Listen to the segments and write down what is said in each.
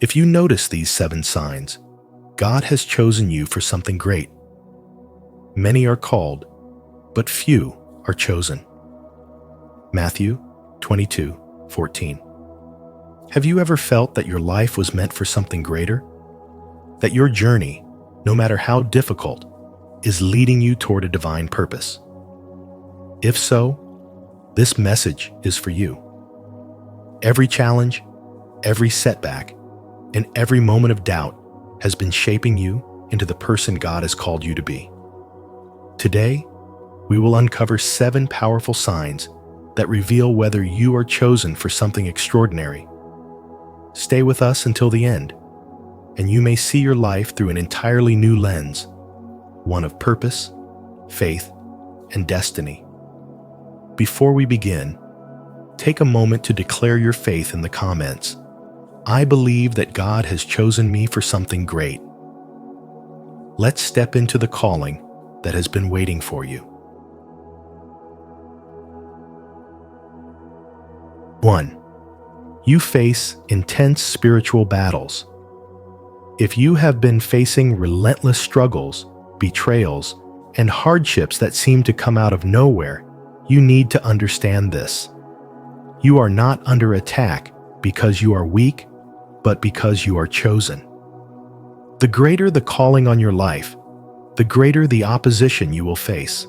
If you notice these 7 signs, God has chosen you for something great. Many are called, but few are chosen. Matthew 22:14. Have you ever felt that your life was meant for something greater? That your journey, no matter how difficult, is leading you toward a divine purpose? If so, this message is for you. Every challenge, every setback, and every moment of doubt has been shaping you into the person God has called you to be. Today, we will uncover 7 powerful signs that reveal whether you are chosen for something extraordinary. Stay with us until the end, and you may see your life through an entirely new lens, one of purpose, faith, and destiny. Before we begin, take a moment to declare your faith in the comments. I believe that God has chosen me for something great. Let's step into the calling that has been waiting for you. 1. You face intense spiritual battles. If you have been facing relentless struggles, betrayals, and hardships that seem to come out of nowhere, you need to understand this. You are not under attack because you are weak, but because you are chosen. The greater the calling on your life, the greater the opposition you will face.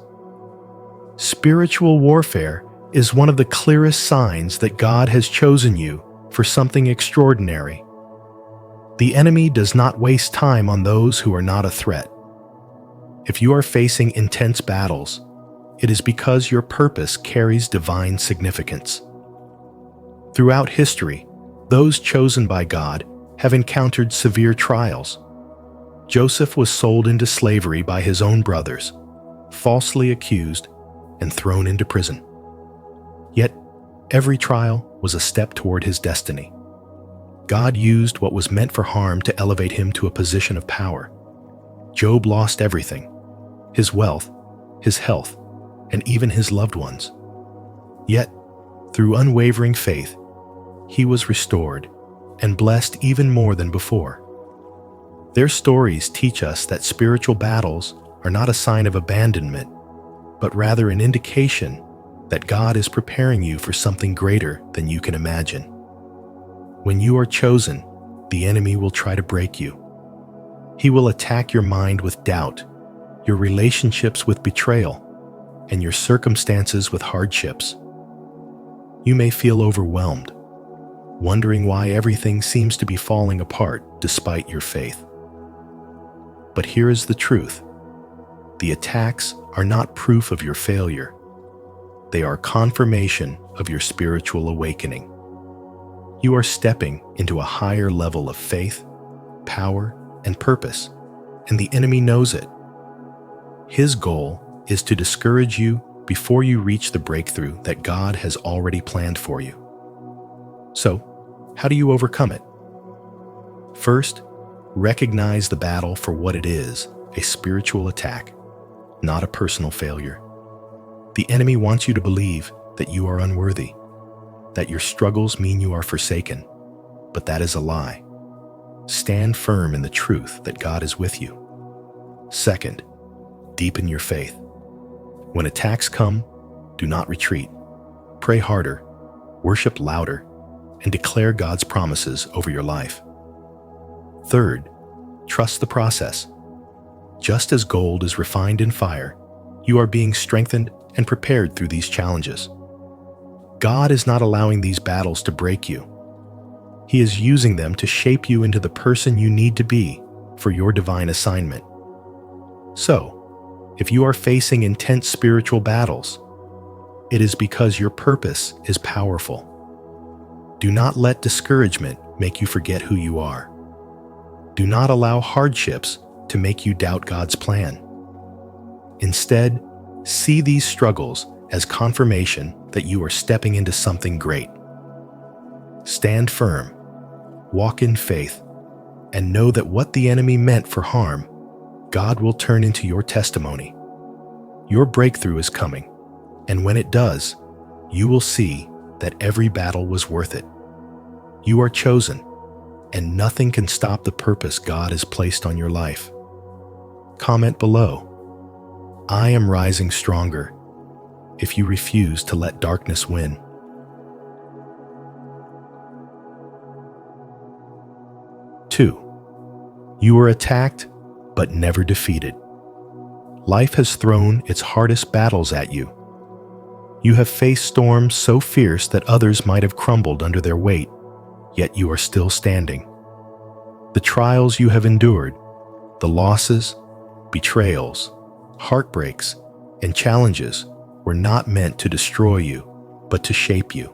Spiritual warfare is one of the clearest signs that God has chosen you for something extraordinary. The enemy does not waste time on those who are not a threat. If you are facing intense battles, it is because your purpose carries divine significance. Throughout history, those chosen by God have encountered severe trials. Joseph was sold into slavery by his own brothers, falsely accused, and thrown into prison. Yet, every trial was a step toward his destiny. God used what was meant for harm to elevate him to a position of power. Job lost everything: his wealth, his health, and even his loved ones. Yet, through unwavering faith, he was restored and blessed even more than before. Their stories teach us that spiritual battles are not a sign of abandonment, but rather an indication that God is preparing you for something greater than you can imagine. When you are chosen, the enemy will try to break you. He will attack your mind with doubt, your relationships with betrayal, and your circumstances with hardships. You may feel overwhelmed, wondering why everything seems to be falling apart despite your faith. But here is the truth. The attacks are not proof of your failure. They are confirmation of your spiritual awakening. You are stepping into a higher level of faith, power, and purpose, and the enemy knows it. His goal is to discourage you before you reach the breakthrough that God has already planned for you. So, how do you overcome it? First, recognize the battle for what it is, a spiritual attack, not a personal failure. The enemy wants you to believe that you are unworthy, that your struggles mean you are forsaken, but that is a lie. Stand firm in the truth that God is with you. Second, deepen your faith. When attacks come, do not retreat. Pray harder, worship louder, and declare God's promises over your life. Third, trust the process. Just as gold is refined in fire, you are being strengthened and prepared through these challenges. God is not allowing these battles to break you. He is using them to shape you into the person you need to be for your divine assignment. So, if you are facing intense spiritual battles, it is because your purpose is powerful. Do not let discouragement make you forget who you are. Do not allow hardships to make you doubt God's plan. Instead, see these struggles as confirmation that you are stepping into something great. Stand firm, walk in faith, and know that what the enemy meant for harm, God will turn into your testimony. Your breakthrough is coming, and when it does, you will see that every battle was worth it. You are chosen, and nothing can stop the purpose God has placed on your life. Comment below, "I am rising stronger," if you refuse to let darkness win. 2. You were attacked, but never defeated. Life has thrown its hardest battles at you. You have faced storms so fierce that others might have crumbled under their weight, yet you are still standing. The trials you have endured, the losses, betrayals, heartbreaks, and challenges were not meant to destroy you, but to shape you.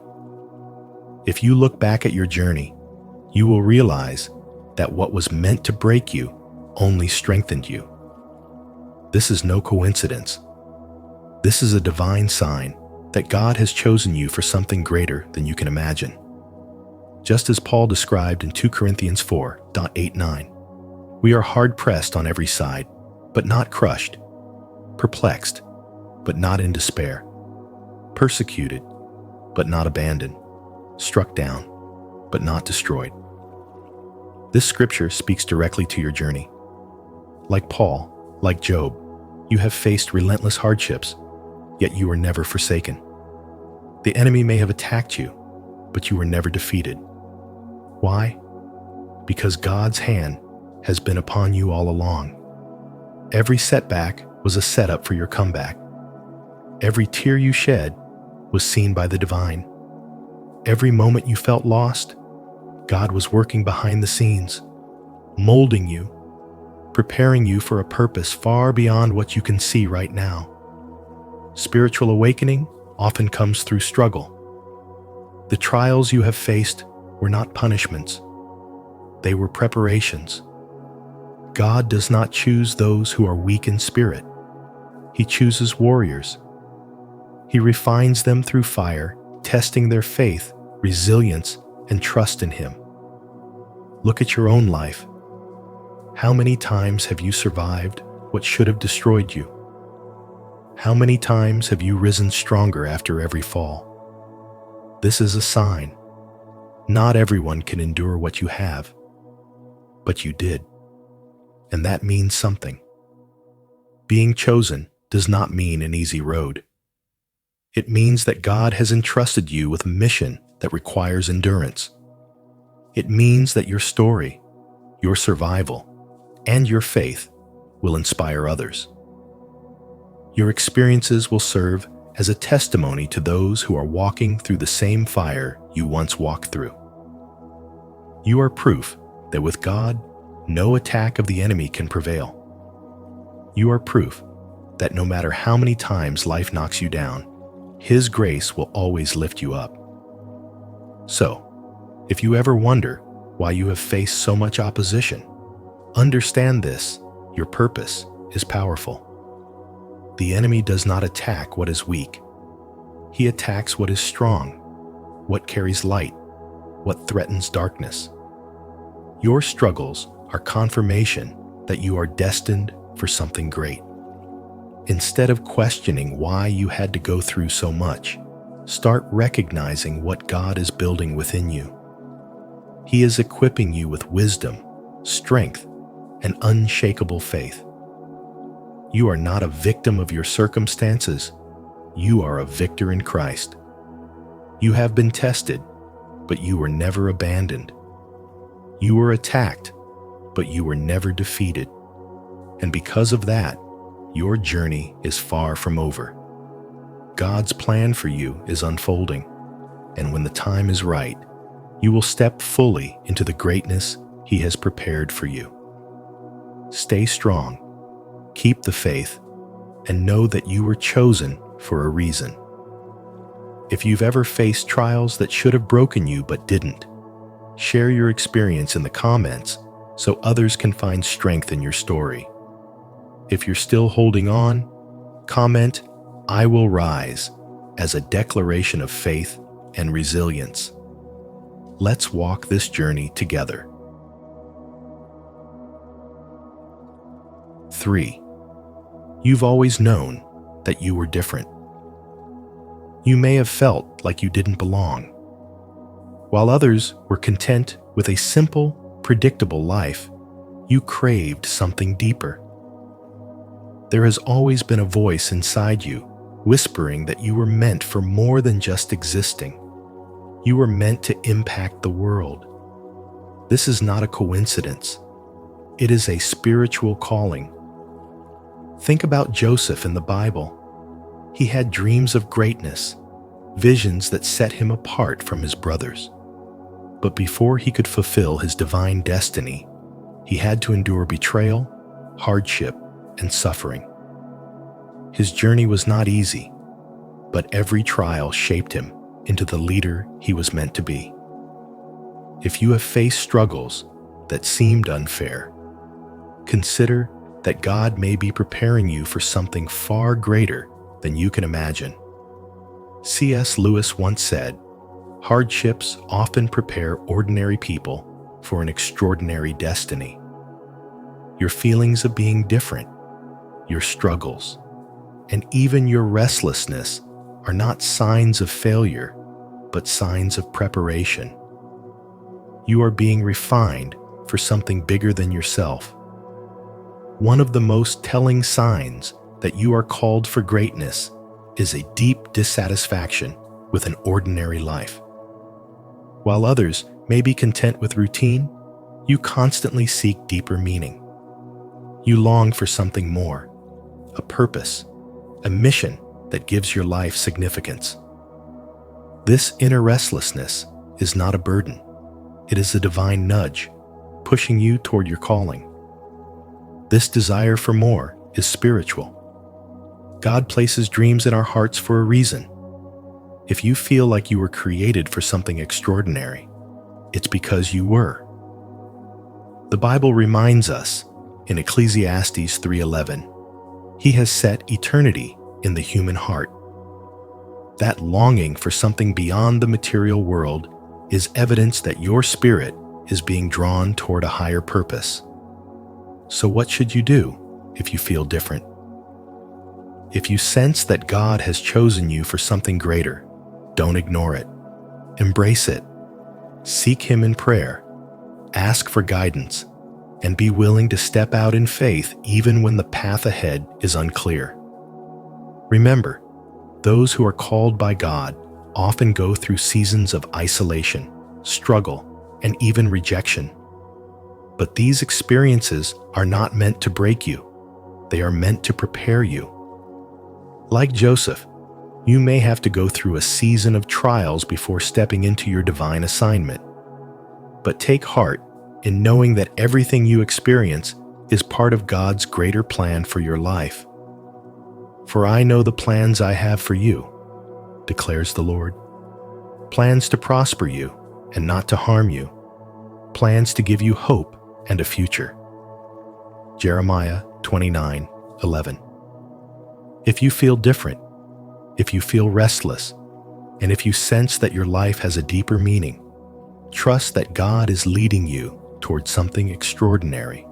If you look back at your journey, you will realize that what was meant to break you only strengthened you. This is no coincidence. This is a divine sign that God has chosen you for something greater than you can imagine. Just as Paul described in 2 Corinthians 4:8-9, we are hard-pressed on every side, but not crushed, perplexed, but not in despair, persecuted, but not abandoned, struck down, but not destroyed. This scripture speaks directly to your journey. Like Paul, like Job, you have faced relentless hardships, yet you were never forsaken. The enemy may have attacked you, but you were never defeated. Why? Because God's hand has been upon you all along. Every setback was a setup for your comeback. Every tear you shed was seen by the divine. Every moment you felt lost, God was working behind the scenes, molding you, preparing you for a purpose far beyond what you can see right now. Spiritual awakening often comes through struggle. The trials you have faced were not punishments. They were preparations. God does not choose those who are weak in spirit. He chooses warriors. He refines them through fire, testing their faith, resilience, and trust in Him. Look at your own life. How many times have you survived what should have destroyed you? How many times have you risen stronger after every fall? This is a sign. Not everyone can endure what you have, but you did. And that means something. Being chosen does not mean an easy road. It means that God has entrusted you with a mission that requires endurance. It means that your story, your survival, and your faith will inspire others. Your experiences will serve as a testimony to those who are walking through the same fire you once walked through. You are proof that with God, no attack of the enemy can prevail. You are proof that no matter how many times life knocks you down, His grace will always lift you up. So, if you ever wonder why you have faced so much opposition, understand this: your purpose is powerful. The enemy does not attack what is weak. He attacks what is strong, what carries light, what threatens darkness. Your struggles are confirmation that you are destined for something great. Instead of questioning why you had to go through so much, start recognizing what God is building within you. He is equipping you with wisdom, strength, and unshakable faith. You are not a victim of your circumstances. You are a victor in Christ. You have been tested, but you were never abandoned. You were attacked, but you were never defeated. And because of that, your journey is far from over. God's plan for you is unfolding, and when the time is right, you will step fully into the greatness He has prepared for you. Stay strong, keep the faith, and know that you were chosen for a reason. If you've ever faced trials that should have broken you but didn't, share your experience in the comments so others can find strength in your story. If you're still holding on, comment, "I will rise," as a declaration of faith and resilience. Let's walk this journey together. 3. You've always known that you were different. You may have felt like you didn't belong. While others were content with a simple predictable life, you craved something deeper. There has always been a voice inside you whispering that you were meant for more than just existing. You were meant to impact the world. This is not a coincidence. It is a spiritual calling. Think about Joseph in the Bible. He had dreams of greatness, visions that set him apart from his brothers. But before he could fulfill his divine destiny, he had to endure betrayal, hardship, and suffering. His journey was not easy, but every trial shaped him into the leader he was meant to be. If you have faced struggles that seemed unfair, consider that God may be preparing you for something far greater than you can imagine. C.S. Lewis once said, "Hardships often prepare ordinary people for an extraordinary destiny." Your feelings of being different, your struggles, and even your restlessness are not signs of failure, but signs of preparation. You are being refined for something bigger than yourself. One of the most telling signs that you are called for greatness is a deep dissatisfaction with an ordinary life. While others may be content with routine, you constantly seek deeper meaning. You long for something more, a purpose, a mission that gives your life significance. This inner restlessness is not a burden. It is a divine nudge, pushing you toward your calling. This desire for more is spiritual. God places dreams in our hearts for a reason. If you feel like you were created for something extraordinary, it's because you were. The Bible reminds us in Ecclesiastes 3:11, He has set eternity in the human heart. That longing for something beyond the material world is evidence that your spirit is being drawn toward a higher purpose. So what should you do if you feel different? If you sense that God has chosen you for something greater, don't ignore it. Embrace it. Seek Him in prayer. Ask for guidance, and be willing to step out in faith even when the path ahead is unclear. Remember, those who are called by God often go through seasons of isolation, struggle, and even rejection. But these experiences are not meant to break you. They are meant to prepare you. Like Joseph, you may have to go through a season of trials before stepping into your divine assignment. But take heart in knowing that everything you experience is part of God's greater plan for your life. "For I know the plans I have for you," declares the Lord. Plans to prosper you and not to harm you. Plans to give you hope and a future. Jeremiah 29:11. If you feel different, if you feel restless, and if you sense that your life has a deeper meaning, trust that God is leading you towards something extraordinary.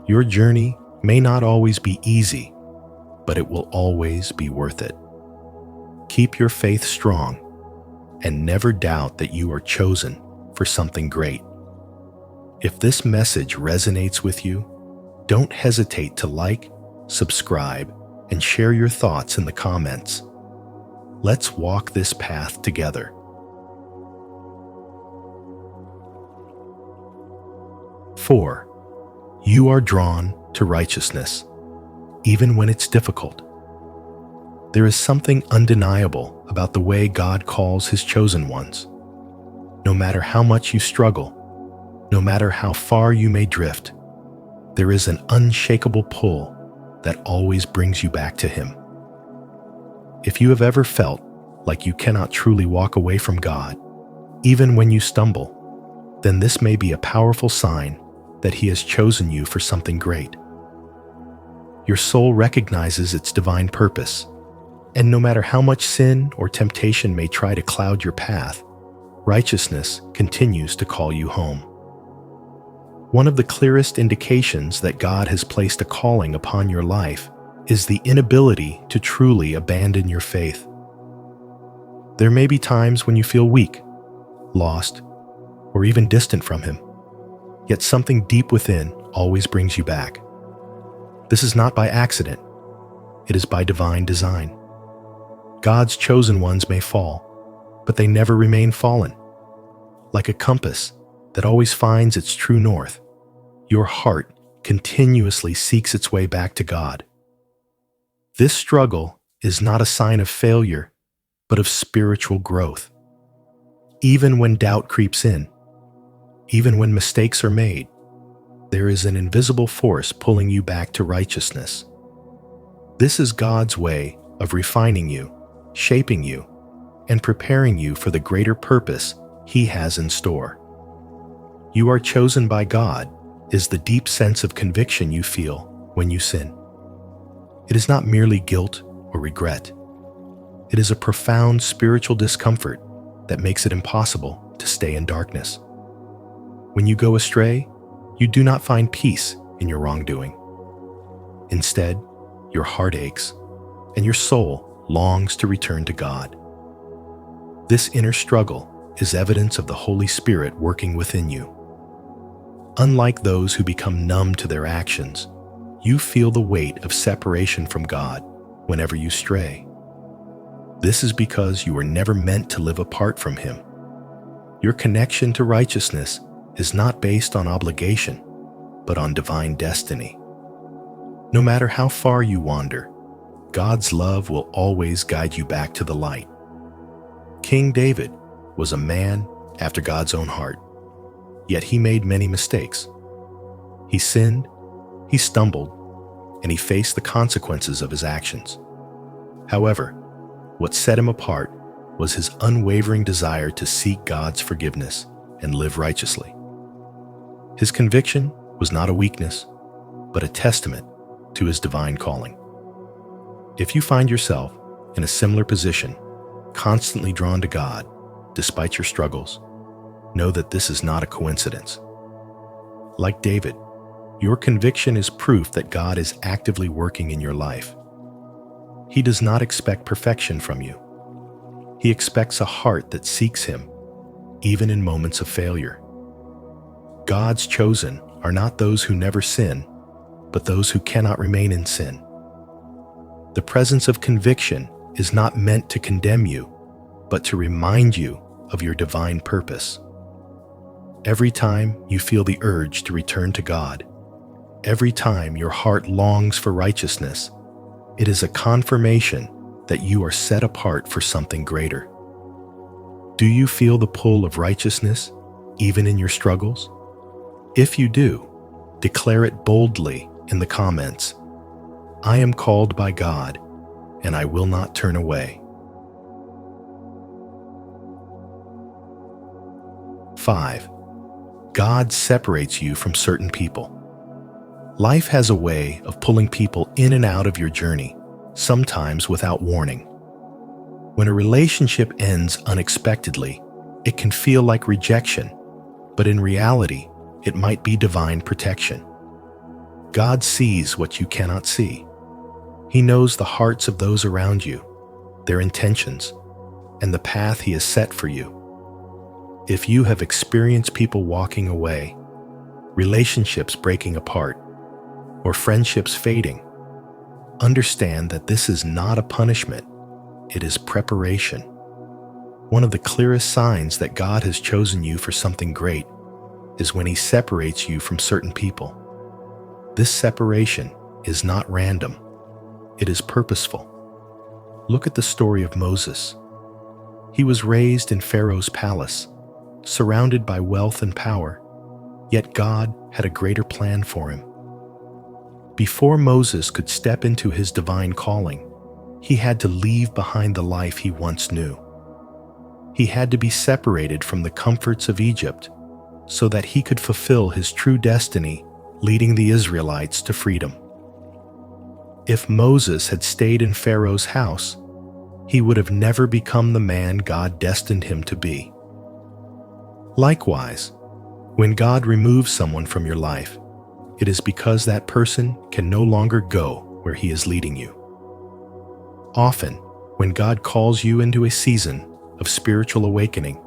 Your journey may not always be easy, but it will always be worth it. Keep your faith strong and never doubt that you are chosen for something great. If this message resonates with you, don't hesitate to like, subscribe, and share your thoughts in the comments. Let's walk this path together. 4. You are drawn to righteousness, even when it's difficult. There is something undeniable about the way God calls His chosen ones. No matter how much you struggle, no matter how far you may drift, there is an unshakable pull that always brings you back to Him. If you have ever felt like you cannot truly walk away from God, even when you stumble, then this may be a powerful sign that He has chosen you for something great. Your soul recognizes its divine purpose, and no matter how much sin or temptation may try to cloud your path, righteousness continues to call you home. One of the clearest indications that God has placed a calling upon your life is the inability to truly abandon your faith. There may be times when you feel weak, lost, or even distant from Him. Yet something deep within always brings you back. This is not by accident. It is by divine design. God's chosen ones may fall, but they never remain fallen. Like a compass that always finds its true north, your heart continuously seeks its way back to God. This struggle is not a sign of failure, but of spiritual growth. Even when doubt creeps in, even when mistakes are made, there is an invisible force pulling you back to righteousness. This is God's way of refining you, shaping you, and preparing you for the greater purpose He has in store. You are chosen by God is the deep sense of conviction you feel when you sin. It is not merely guilt or regret. It is a profound spiritual discomfort that makes it impossible to stay in darkness. When you go astray, you do not find peace in your wrongdoing. Instead, your heart aches and your soul longs to return to God. This inner struggle is evidence of the Holy Spirit working within you. Unlike those who become numb to their actions, you feel the weight of separation from God whenever you stray. This is because you were never meant to live apart from Him. Your connection to righteousness is not based on obligation, but on divine destiny. No matter how far you wander, God's love will always guide you back to the light. King David was a man after God's own heart, yet he made many mistakes. He sinned, he stumbled, and he faced the consequences of his actions. However, what set him apart was his unwavering desire to seek God's forgiveness and live righteously. His conviction was not a weakness, but a testament to his divine calling. If you find yourself in a similar position, constantly drawn to God despite your struggles, know that this is not a coincidence. Like David, your conviction is proof that God is actively working in your life. He does not expect perfection from you. He expects a heart that seeks Him, even in moments of failure. God's chosen are not those who never sin, but those who cannot remain in sin. The presence of conviction is not meant to condemn you, but to remind you of your divine purpose. Every time you feel the urge to return to God, every time your heart longs for righteousness, it is a confirmation that you are set apart for something greater. Do you feel the pull of righteousness, even in your struggles? If you do, declare it boldly in the comments. I am called by God, and I will not turn away. 5. God separates you from certain people. Life has a way of pulling people in and out of your journey, sometimes without warning. When a relationship ends unexpectedly, it can feel like rejection, but in reality, it might be divine protection. God sees what you cannot see. He knows the hearts of those around you, their intentions, and the path He has set for you. If you have experienced people walking away, relationships breaking apart, or friendships fading, understand that this is not a punishment, it is preparation. One of the clearest signs that God has chosen you for something great is when He separates you from certain people. This separation is not random, it is purposeful. Look at the story of Moses. He was raised in Pharaoh's palace, surrounded by wealth and power, yet God had a greater plan for him. Before Moses could step into his divine calling, he had to leave behind the life he once knew. He had to be separated from the comforts of Egypt so that he could fulfill his true destiny, leading the Israelites to freedom. If Moses had stayed in Pharaoh's house, he would have never become the man God destined him to be. Likewise, when God removes someone from your life, it is because that person can no longer go where He is leading you. Often, when God calls you into a season of spiritual awakening,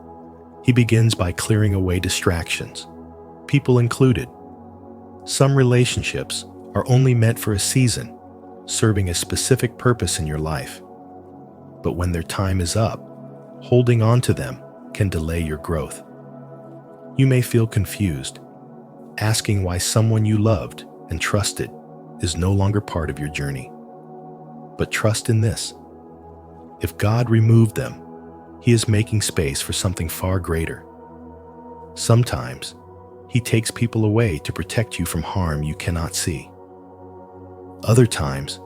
He begins by clearing away distractions. people included. Some relationships are only meant for a season, serving a specific purpose in your life. But when their time is up, holding on to them can delay your growth. You may feel confused, asking why someone you loved and trusted is no longer part of your journey. But trust in this: if God removed them, He is making space for something far greater. Sometimes, He takes people away to protect you from harm you cannot see. Other times,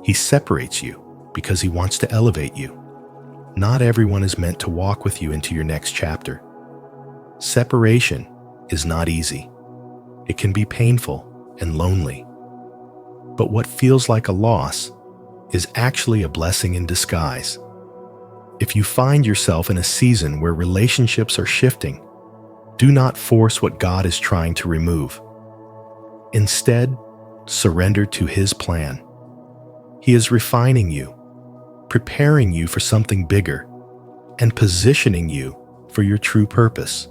He separates you because He wants to elevate you. Not everyone is meant to walk with you into your next chapter. Separation is not easy. It can be painful and lonely. But what feels like a loss is actually a blessing in disguise. If you find yourself in a season where relationships are shifting, do not force what God is trying to remove. Instead, surrender to His plan. He is refining you, preparing you for something bigger, and positioning you for your true purpose.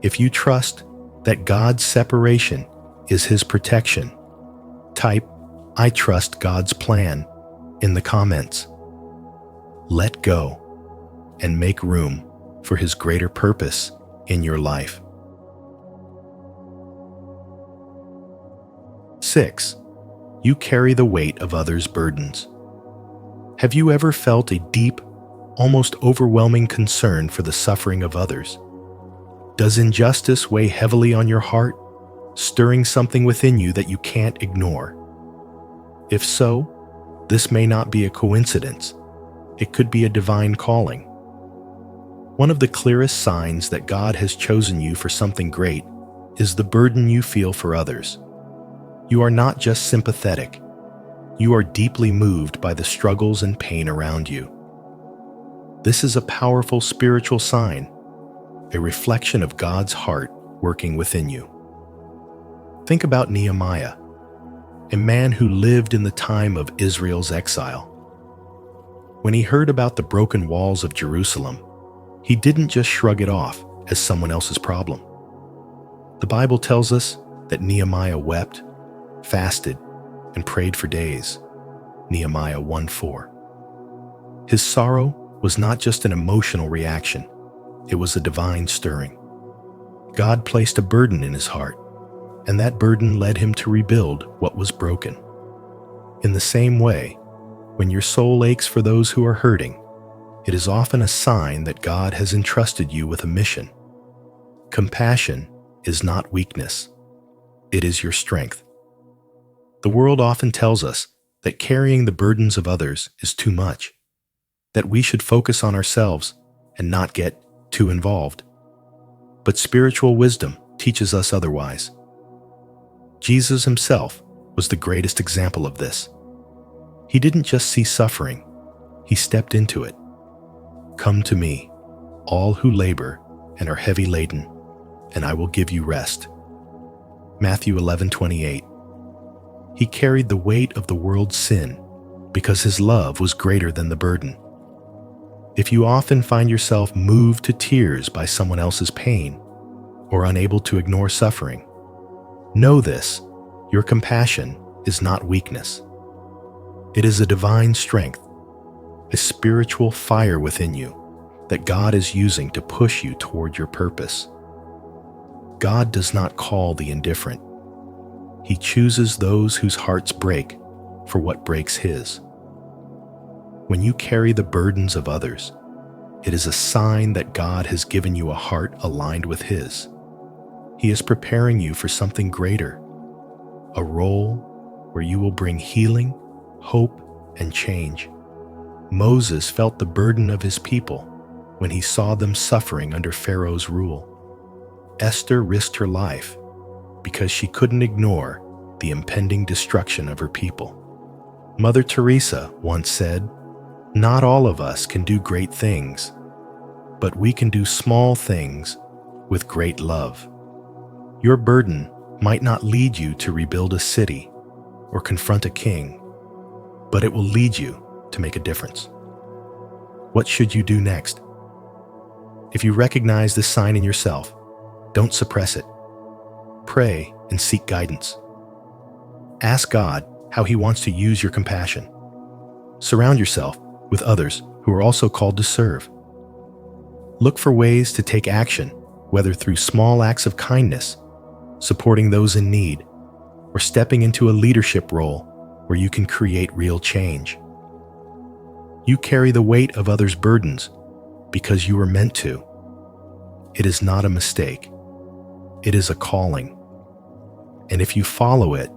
If you trust that God's separation is His protection, type "I trust God's plan" in the comments. Let go and make room for His greater purpose in your life. 6. You carry the weight of others' burdens. Have you ever felt a deep, almost overwhelming concern for the suffering of others? Does injustice weigh heavily on your heart, stirring something within you that you can't ignore? If so, this may not be a coincidence. It could be a divine calling. One of the clearest signs that God has chosen you for something great is the burden you feel for others. You are not just sympathetic. You are deeply moved by the struggles and pain around you. This is a powerful spiritual sign, a reflection of God's heart working within you. Think about Nehemiah, a man who lived in the time of Israel's exile. When he heard about the broken walls of Jerusalem, he didn't just shrug it off as someone else's problem. The Bible tells us that Nehemiah wept, fasted, and prayed for days. Nehemiah 1:4. His sorrow was not just an emotional reaction, it was a divine stirring. God placed a burden in his heart, and that burden led him to rebuild what was broken. In the same way, when your soul aches for those who are hurting, it is often a sign that God has entrusted you with a mission. Compassion is not weakness. It is your strength. The world often tells us that carrying the burdens of others is too much, that we should focus on ourselves and not get too involved. But spiritual wisdom teaches us otherwise. Jesus himself was the greatest example of this. He didn't just see suffering, he stepped into it. "Come to me, all who labor and are heavy laden, and I will give you rest." Matthew 11:28. He carried the weight of the world's sin because his love was greater than the burden. If you often find yourself moved to tears by someone else's pain or unable to ignore suffering, know this: your compassion is not weakness. It is a divine strength, a spiritual fire within you that God is using to push you toward your purpose. God does not call the indifferent. He chooses those whose hearts break for what breaks his. When you carry the burdens of others, it is a sign that God has given you a heart aligned with his. He is preparing you for something greater, a role where you will bring healing, hope, and change. Moses felt the burden of his people when he saw them suffering under Pharaoh's rule. Esther risked her life because she couldn't ignore the impending destruction of her people. Mother Teresa once said, "Not all of us can do great things, but we can do small things with great love." Your burden might not lead you to rebuild a city or confront a king, but it will lead you to make a difference. What should you do next? If you recognize this sign in yourself, don't suppress it. Pray and seek guidance. Ask God how He wants to use your compassion. Surround yourself with others who are also called to serve. Look for ways to take action, whether through small acts of kindness, supporting those in need, or stepping into a leadership role where you can create real change. You carry the weight of others' burdens because you were meant to. It is not a mistake. It is a calling. And if you follow it,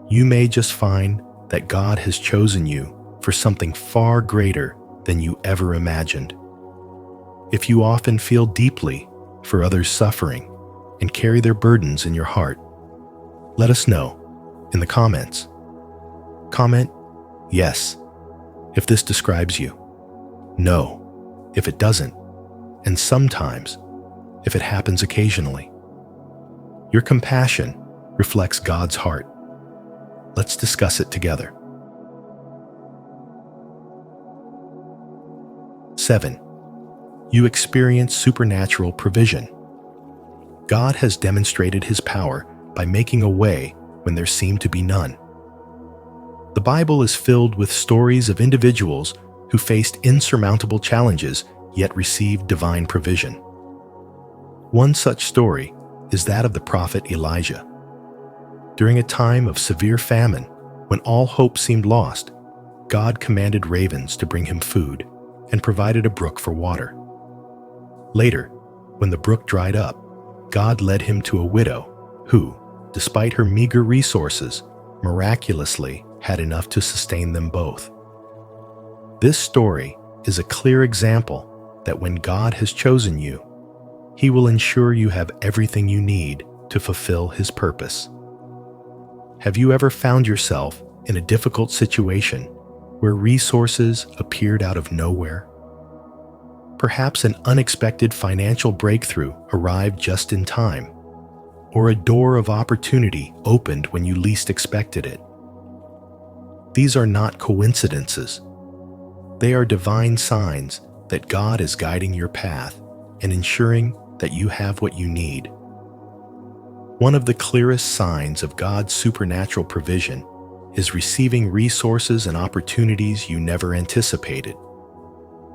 you may just find that God has chosen you for something far greater than you ever imagined. If you often feel deeply for others' suffering and carry their burdens in your heart, let us know in the comments. Comment yes if this describes you, no if it doesn't, and sometimes if it happens occasionally. Your compassion reflects God's heart. Let's discuss it together. 7. You experience supernatural provision. God has demonstrated His power by making a way when there seemed to be none. The Bible is filled with stories of individuals who faced insurmountable challenges yet received divine provision. One such story is that of the prophet Elijah. During a time of severe famine, when all hope seemed lost, God commanded ravens to bring him food and provided a brook for water. Later, when the brook dried up, God led him to a widow who, despite her meager resources, miraculously had enough to sustain them both. This story is a clear example that when God has chosen you, He will ensure you have everything you need to fulfill His purpose. Have you ever found yourself in a difficult situation where resources appeared out of nowhere? Perhaps an unexpected financial breakthrough arrived just in time, or a door of opportunity opened when you least expected it. These are not coincidences. They are divine signs that God is guiding your path and ensuring that you have what you need. One of the clearest signs of God's supernatural provision is receiving resources and opportunities you never anticipated.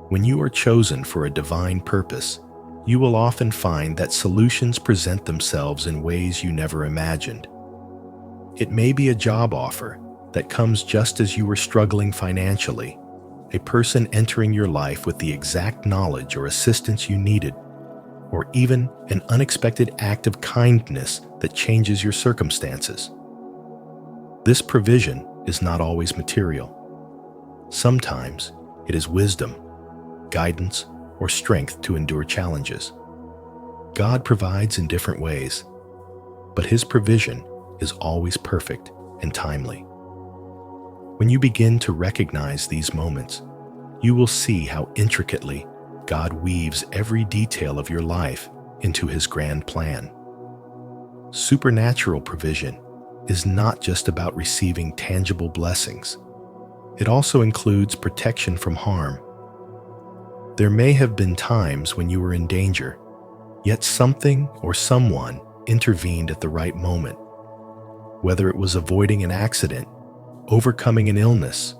When you are chosen for a divine purpose, you will often find that solutions present themselves in ways you never imagined. It may be a job offer that comes just as you were struggling financially, a person entering your life with the exact knowledge or assistance you needed, or even an unexpected act of kindness that changes your circumstances. This provision is not always material. Sometimes it is wisdom, guidance, or strength to endure challenges. God provides in different ways, but His provision is always perfect and timely. When you begin to recognize these moments, you will see how intricately God weaves every detail of your life into His grand plan. Supernatural provision is not just about receiving tangible blessings. It also includes protection from harm. There may have been times when you were in danger, yet something or someone intervened at the right moment. Whether it was avoiding an accident, overcoming an illness,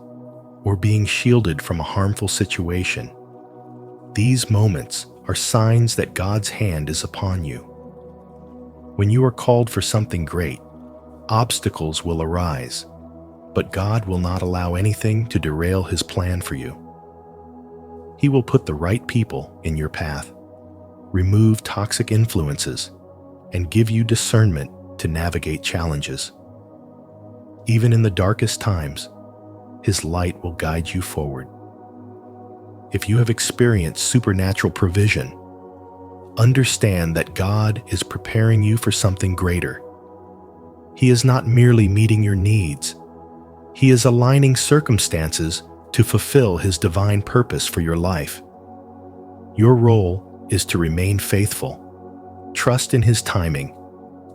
or being shielded from a harmful situation, these moments are signs that God's hand is upon you. When you are called for something great, obstacles will arise, but God will not allow anything to derail His plan for you. He will put the right people in your path, remove toxic influences, and give you discernment to navigate challenges. Even in the darkest times, His light will guide you forward. If you have experienced supernatural provision, understand that God is preparing you for something greater. He is not merely meeting your needs. He is aligning circumstances to fulfill His divine purpose for your life. Your role is to remain faithful, trust in His timing,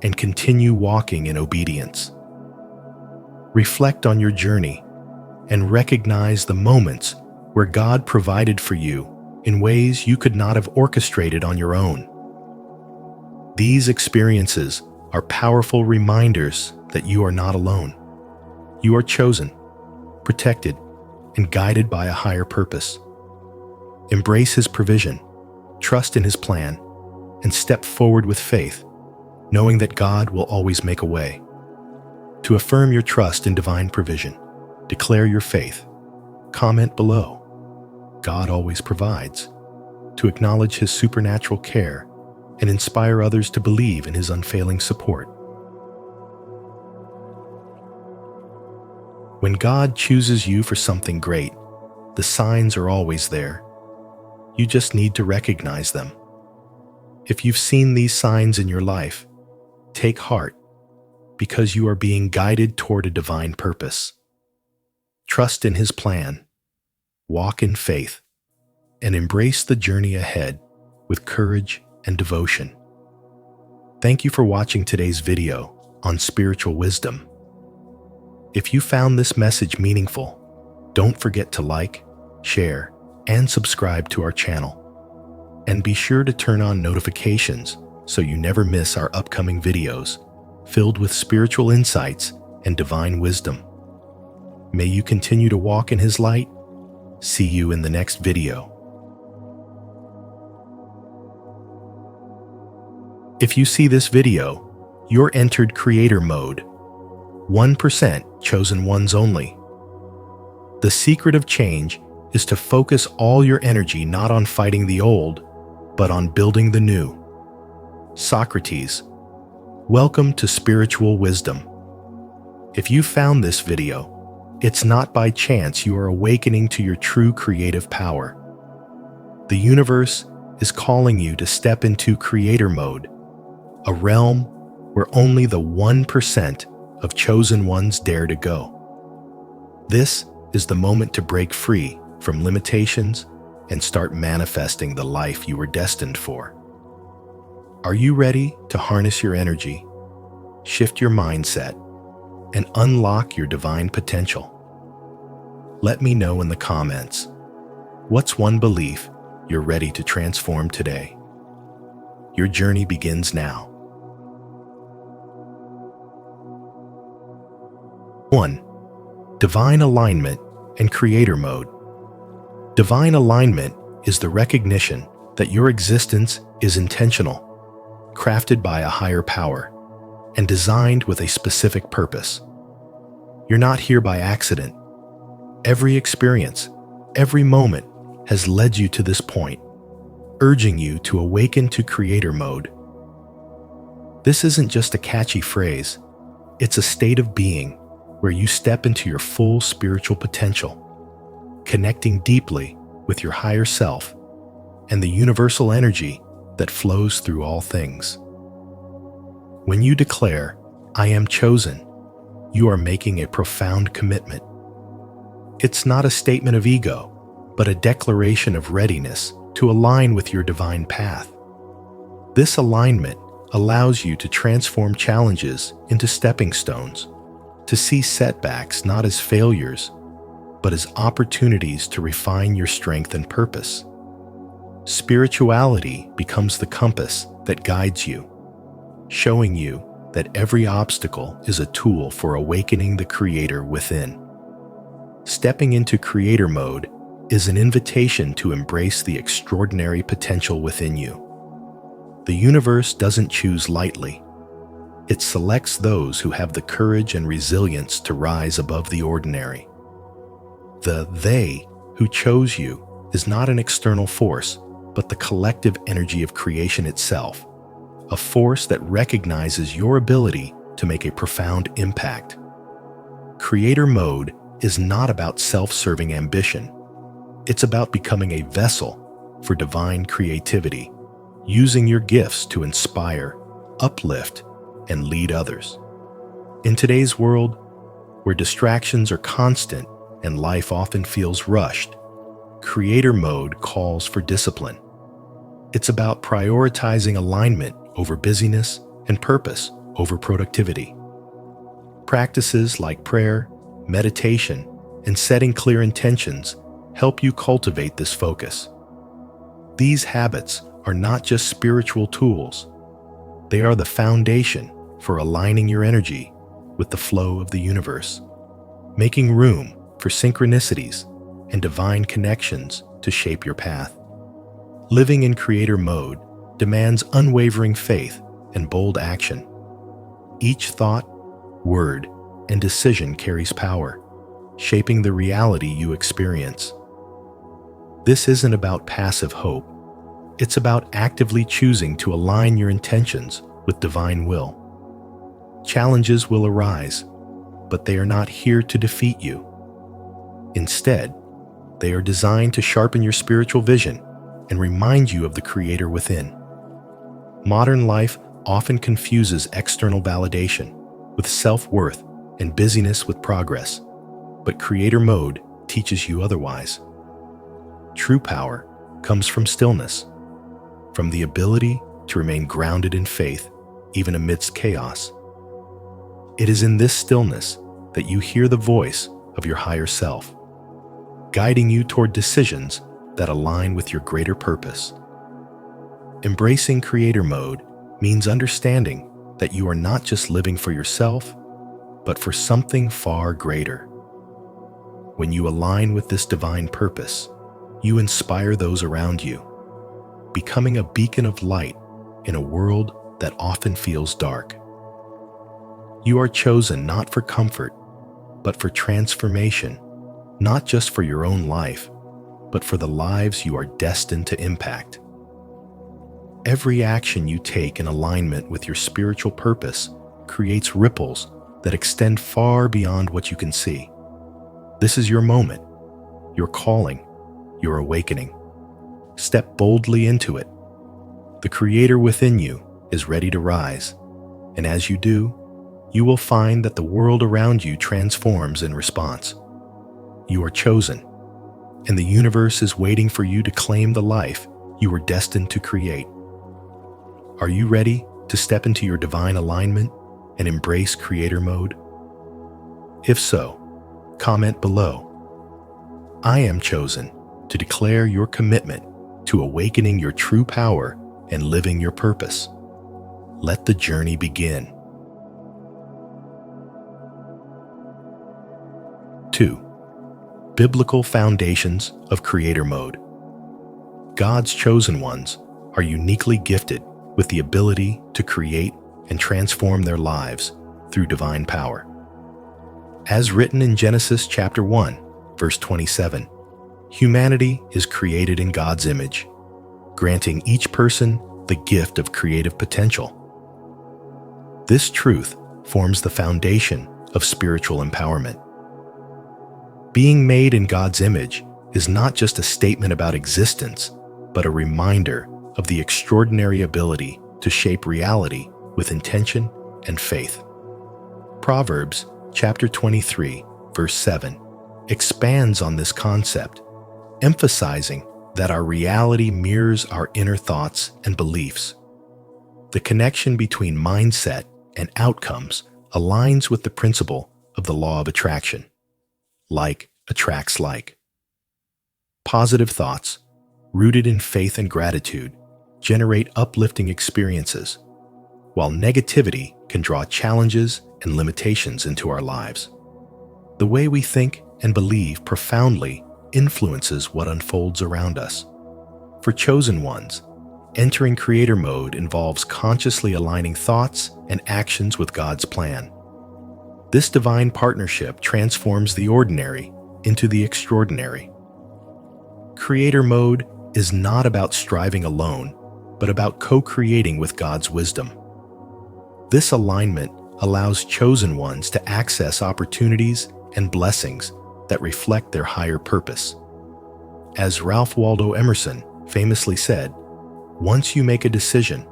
and continue walking in obedience. Reflect on your journey and recognize the moments where God provided for you in ways you could not have orchestrated on your own. These experiences are powerful reminders that you are not alone. You are chosen, protected, and guided by a higher purpose. Embrace His provision, trust in His plan, and step forward with faith, knowing that God will always make a way. To affirm your trust in divine provision, declare your faith. Comment below. God always provides. To acknowledge His supernatural care and inspire others to believe in His unfailing support. When God chooses you for something great, the signs are always there. You just need to recognize them. If you've seen these signs in your life, take heart, because you are being guided toward a divine purpose. Trust in His plan, walk in faith, and embrace the journey ahead with courage and devotion. Thank you for watching today's video on spiritual wisdom. If you found this message meaningful, don't forget to like, share, and subscribe to our channel. And be sure to turn on notifications so you never miss our upcoming videos filled with spiritual insights and divine wisdom. May you continue to walk in His light. See you in the next video. If you see this video, you're entered creator mode. 1% chosen ones only. The secret of change is to focus all your energy not on fighting the old, but on building the new. Socrates, welcome to spiritual wisdom. If you found this video, it's not by chance you are awakening to your true creative power. The universe is calling you to step into creator mode, a realm where only the 1% of chosen ones dare to go. This is the moment to break free from limitations and start manifesting the life you were destined for. Are you ready to harness your energy, shift your mindset, and unlock your divine potential? Let me know in the comments. What's one belief you're ready to transform today? Your journey begins now. 1. Divine alignment and creator mode. Divine alignment is the recognition that your existence is intentional, crafted by a higher power, and designed with a specific purpose. You're not here by accident. Every experience, every moment has led you to this point, urging you to awaken to creator mode. This isn't just a catchy phrase, it's a state of being where you step into your full spiritual potential, connecting deeply with your higher self and the universal energy that flows through all things. When you declare, "I am chosen," you are making a profound commitment. It's not a statement of ego, but a declaration of readiness to align with your divine path. This alignment allows you to transform challenges into stepping stones, to see setbacks not as failures, but as opportunities to refine your strength and purpose. Spirituality becomes the compass that guides you, showing you that every obstacle is a tool for awakening the creator within. Stepping into creator mode is an invitation to embrace the extraordinary potential within you. The universe doesn't choose lightly. It selects those who have the courage and resilience to rise above the ordinary. The they who chose you is not an external force, but the collective energy of creation itself, a force that recognizes your ability to make a profound impact. Creator mode is not about self-serving ambition. It's about becoming a vessel for divine creativity, using your gifts to inspire, uplift, and lead others. In today's world, where distractions are constant and life often feels rushed, creator mode calls for discipline. It's about prioritizing alignment over busyness and purpose over productivity. Practices like prayer, meditation, and setting clear intentions help you cultivate this focus. These habits are not just spiritual tools. They are the foundation for aligning your energy with the flow of the universe, making room for synchronicities and divine connections to shape your path. Living in creator mode demands unwavering faith and bold action. Each thought, word, and decision carries power, shaping the reality you experience. This isn't about passive hope. It's about actively choosing to align your intentions with divine will. Challenges will arise, but they are not here to defeat you. Instead, they are designed to sharpen your spiritual vision and remind you of the Creator within. Modern life often confuses external validation with self-worth and busyness with progress, but Creator mode teaches you otherwise. True power comes from stillness, from the ability to remain grounded in faith even amidst chaos. It is in this stillness that you hear the voice of your higher self, guiding you toward decisions that align with your greater purpose. Embracing creator mode means understanding that you are not just living for yourself, but for something far greater. When you align with this divine purpose, you inspire those around you, becoming a beacon of light in a world that often feels dark. You are chosen not for comfort, but for transformation, not just for your own life, but for the lives you are destined to impact. Every action you take in alignment with your spiritual purpose creates ripples that extend far beyond what you can see. This is your moment, your calling, your awakening. Step boldly into it. The Creator within you is ready to rise, and as you do, you will find that the world around you transforms in response. You are chosen, and the universe is waiting for you to claim the life you were destined to create. Are you ready to step into your divine alignment and embrace creator mode? If so, comment below. I am chosen to declare your commitment to awakening your true power and living your purpose. Let the journey begin. 2. Biblical foundations of creator mode. God's chosen ones are uniquely gifted with the ability to create and transform their lives through divine power. As written in Genesis chapter 1, verse 27, humanity is created in God's image, granting each person the gift of creative potential. This truth forms the foundation of spiritual empowerment. Being made in God's image is not just a statement about existence, but a reminder of the extraordinary ability to shape reality with intention and faith. Proverbs chapter 23, verse 7 expands on this concept, emphasizing that our reality mirrors our inner thoughts and beliefs. The connection between mindset and outcomes aligns with the principle of the law of attraction. Like attracts like. Positive thoughts, rooted in faith and gratitude, generate uplifting experiences, while negativity can draw challenges and limitations into our lives. The way we think and believe profoundly influences what unfolds around us. For chosen ones, entering creator mode involves consciously aligning thoughts and actions with God's plan. This divine partnership transforms the ordinary into the extraordinary. Creator mode is not about striving alone, but about co-creating with God's wisdom. This alignment allows chosen ones to access opportunities and blessings that reflect their higher purpose. As Ralph Waldo Emerson famously said, "Once you make a decision,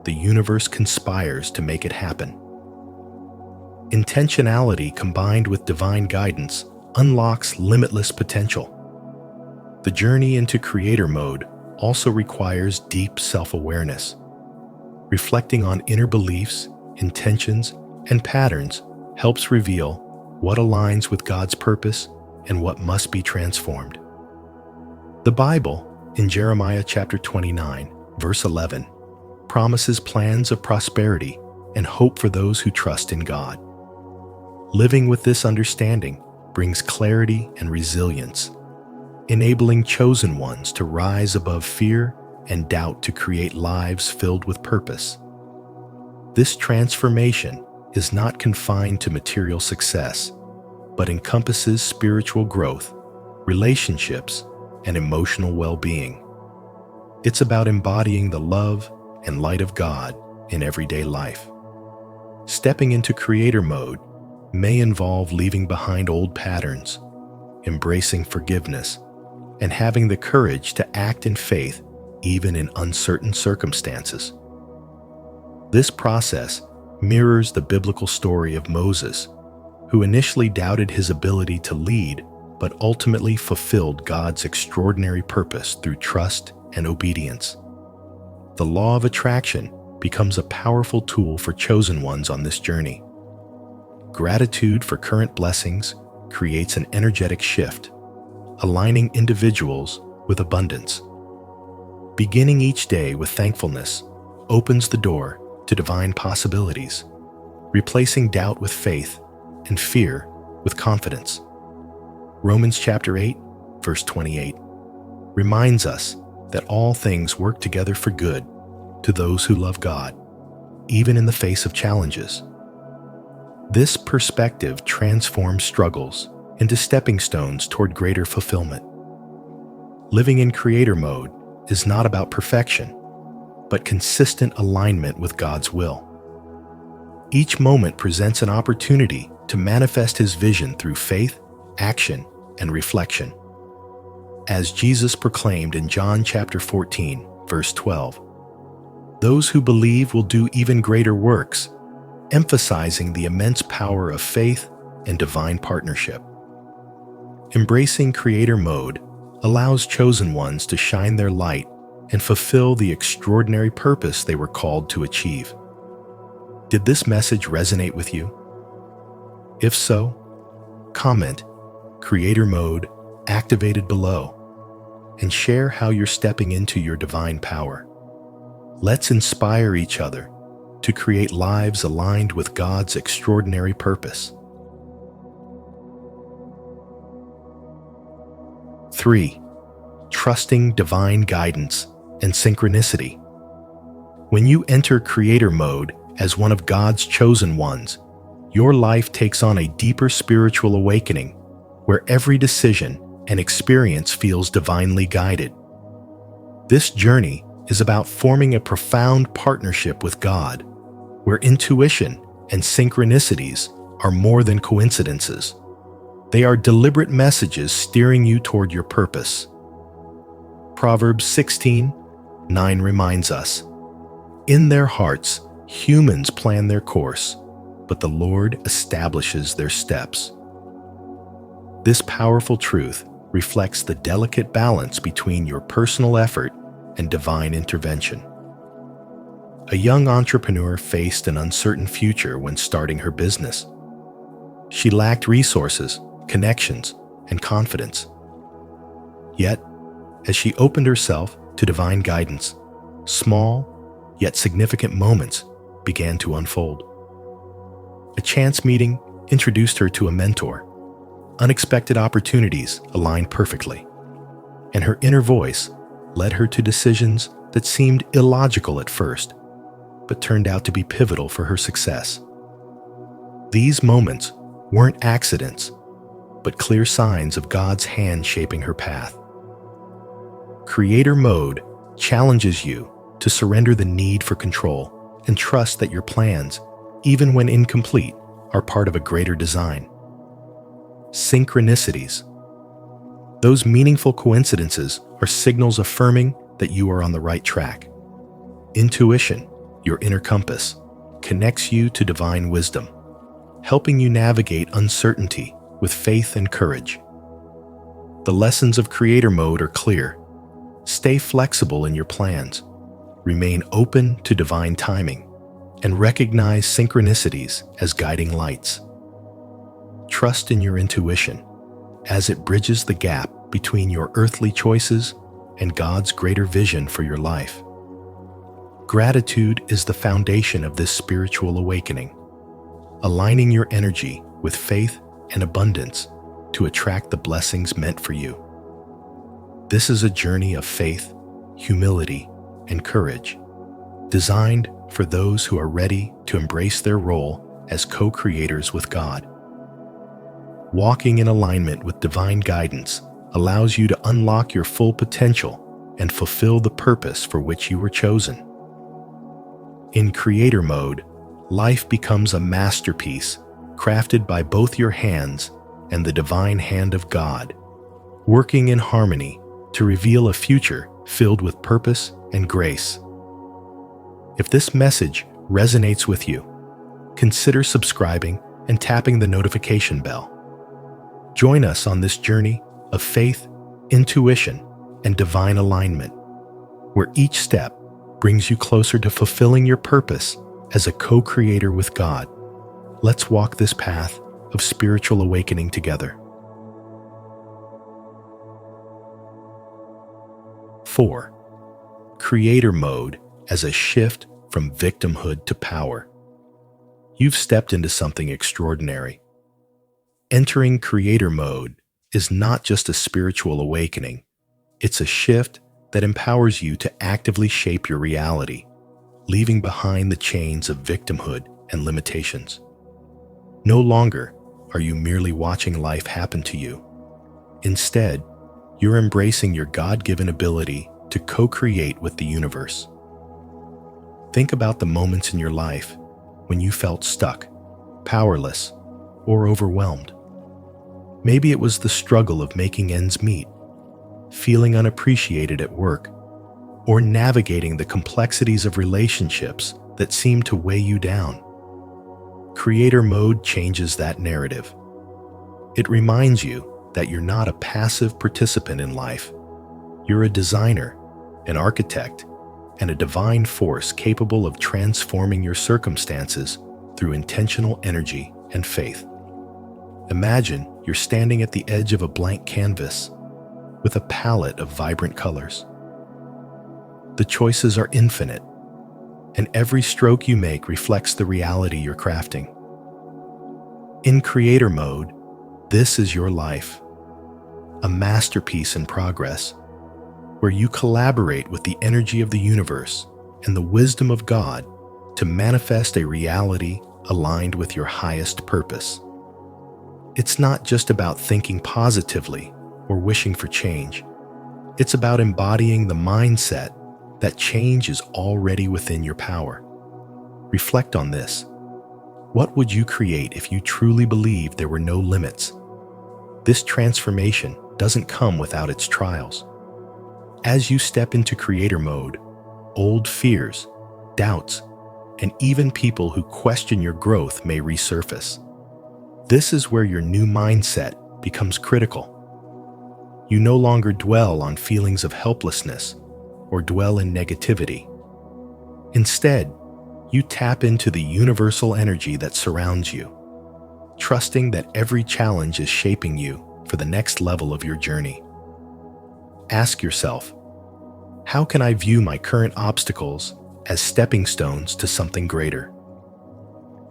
the universe conspires to make it happen." Intentionality combined with divine guidance unlocks limitless potential. The journey into creator mode also requires deep self-awareness. Reflecting on inner beliefs, intentions, and patterns helps reveal what aligns with God's purpose and what must be transformed. The Bible, in Jeremiah chapter 29, verse 11, promises plans of prosperity and hope for those who trust in God. Living with this understanding brings clarity and resilience, enabling chosen ones to rise above fear and doubt to create lives filled with purpose. This transformation is not confined to material success, but encompasses spiritual growth, relationships, and emotional well-being. It's about embodying the love and light of God in everyday life. Stepping into creator mode may involve leaving behind old patterns, embracing forgiveness, and having the courage to act in faith even in uncertain circumstances. This process mirrors the biblical story of Moses, who initially doubted his ability to lead, but ultimately fulfilled God's extraordinary purpose through trust and obedience. The law of attraction becomes a powerful tool for chosen ones on this journey. Gratitude for current blessings creates an energetic shift, aligning individuals with abundance. Beginning each day with thankfulness opens the door to divine possibilities, replacing doubt with faith and fear with confidence. Romans chapter 8, verse 28 reminds us that all things work together for good to those who love God, even in the face of challenges. This perspective transforms struggles into stepping stones toward greater fulfillment. Living in creator mode is not about perfection, but consistent alignment with God's will. Each moment presents an opportunity to manifest His vision through faith, action, and reflection. As Jesus proclaimed in John chapter 14, verse 12, "Those who believe will do even greater works," emphasizing the immense power of faith and divine partnership. Embracing creator mode allows chosen ones to shine their light and fulfill the extraordinary purpose they were called to achieve. Did this message resonate with you? If so, comment "Creator Mode activated" below and share how you're stepping into your divine power. Let's inspire each other to create lives aligned with God's extraordinary purpose. 3. Trusting divine guidance and synchronicity. When you enter creator mode as one of God's chosen ones, your life takes on a deeper spiritual awakening where every decision and experience feels divinely guided. This journey is about forming a profound partnership with God, where intuition and synchronicities are more than coincidences. They are deliberate messages steering you toward your purpose. Proverbs 16:9 reminds us, "In their hearts, humans plan their course, but the Lord establishes their steps." This powerful truth reflects the delicate balance between your personal effort and divine intervention. A young entrepreneur faced an uncertain future when starting her business. She lacked resources, connections, and confidence. Yet, as she opened herself to divine guidance, small yet significant moments began to unfold. A chance meeting introduced her to a mentor. Unexpected opportunities aligned perfectly, and her inner voice led her to decisions that seemed illogical at first, but turned out to be pivotal for her success. These moments weren't accidents, but clear signs of God's hand shaping her path. Creator mode challenges you to surrender the need for control and trust that your plans, even when incomplete, are part of a greater design. Synchronicities. Those meaningful coincidences are signals affirming that you are on the right track. Intuition, your inner compass, connects you to divine wisdom, helping you navigate uncertainty with faith and courage. The lessons of creator mode are clear. Stay flexible in your plans, remain open to divine timing, and recognize synchronicities as guiding lights. Trust in your intuition, as it bridges the gap between your earthly choices and God's greater vision for your life. Gratitude is the foundation of this spiritual awakening, aligning your energy with faith and abundance to attract the blessings meant for you. This is a journey of faith, humility, and courage, designed for those who are ready to embrace their role as co-creators with God. Walking in alignment with divine guidance allows you to unlock your full potential and fulfill the purpose for which you were chosen. In creator mode, life becomes a masterpiece crafted by both your hands and the divine hand of God, working in harmony to reveal a future filled with purpose and grace. If this message resonates with you, consider subscribing and tapping the notification bell. Join us on this journey of faith, intuition, and divine alignment, where each step brings you closer to fulfilling your purpose as a co-creator with God. Let's walk this path of spiritual awakening together. 4. Creator mode as a shift from victimhood to power. You've stepped into something extraordinary. Entering creator mode is not just a spiritual awakening, it's a shift that empowers you to actively shape your reality, leaving behind the chains of victimhood and limitations. No longer are you merely watching life happen to you. Instead, you're embracing your God-given ability to co-create with the universe. Think about the moments in your life when you felt stuck, powerless, or overwhelmed. Maybe it was the struggle of making ends meet, feeling unappreciated at work, or navigating the complexities of relationships that seem to weigh you down. Creator mode changes that narrative. It reminds you that you're not a passive participant in life. You're a designer, an architect, and a divine force capable of transforming your circumstances through intentional energy and faith. Imagine you're standing at the edge of a blank canvas with a palette of vibrant colors. The choices are infinite, and every stroke you make reflects the reality you're crafting. In creator mode, this is your life, a masterpiece in progress, where you collaborate with the energy of the universe and the wisdom of God to manifest a reality aligned with your highest purpose. It's not just about thinking positively or wishing for change. It's about embodying the mindset that change is already within your power. Reflect on this. What would you create if you truly believed there were no limits? This transformation doesn't come without its trials. As you step into creator mode, old fears, doubts, and even people who question your growth may resurface. This is where your new mindset becomes critical. You no longer dwell on feelings of helplessness or dwell in negativity. Instead, you tap into the universal energy that surrounds you, trusting that every challenge is shaping you for the next level of your journey. Ask yourself, how can I view my current obstacles as stepping stones to something greater?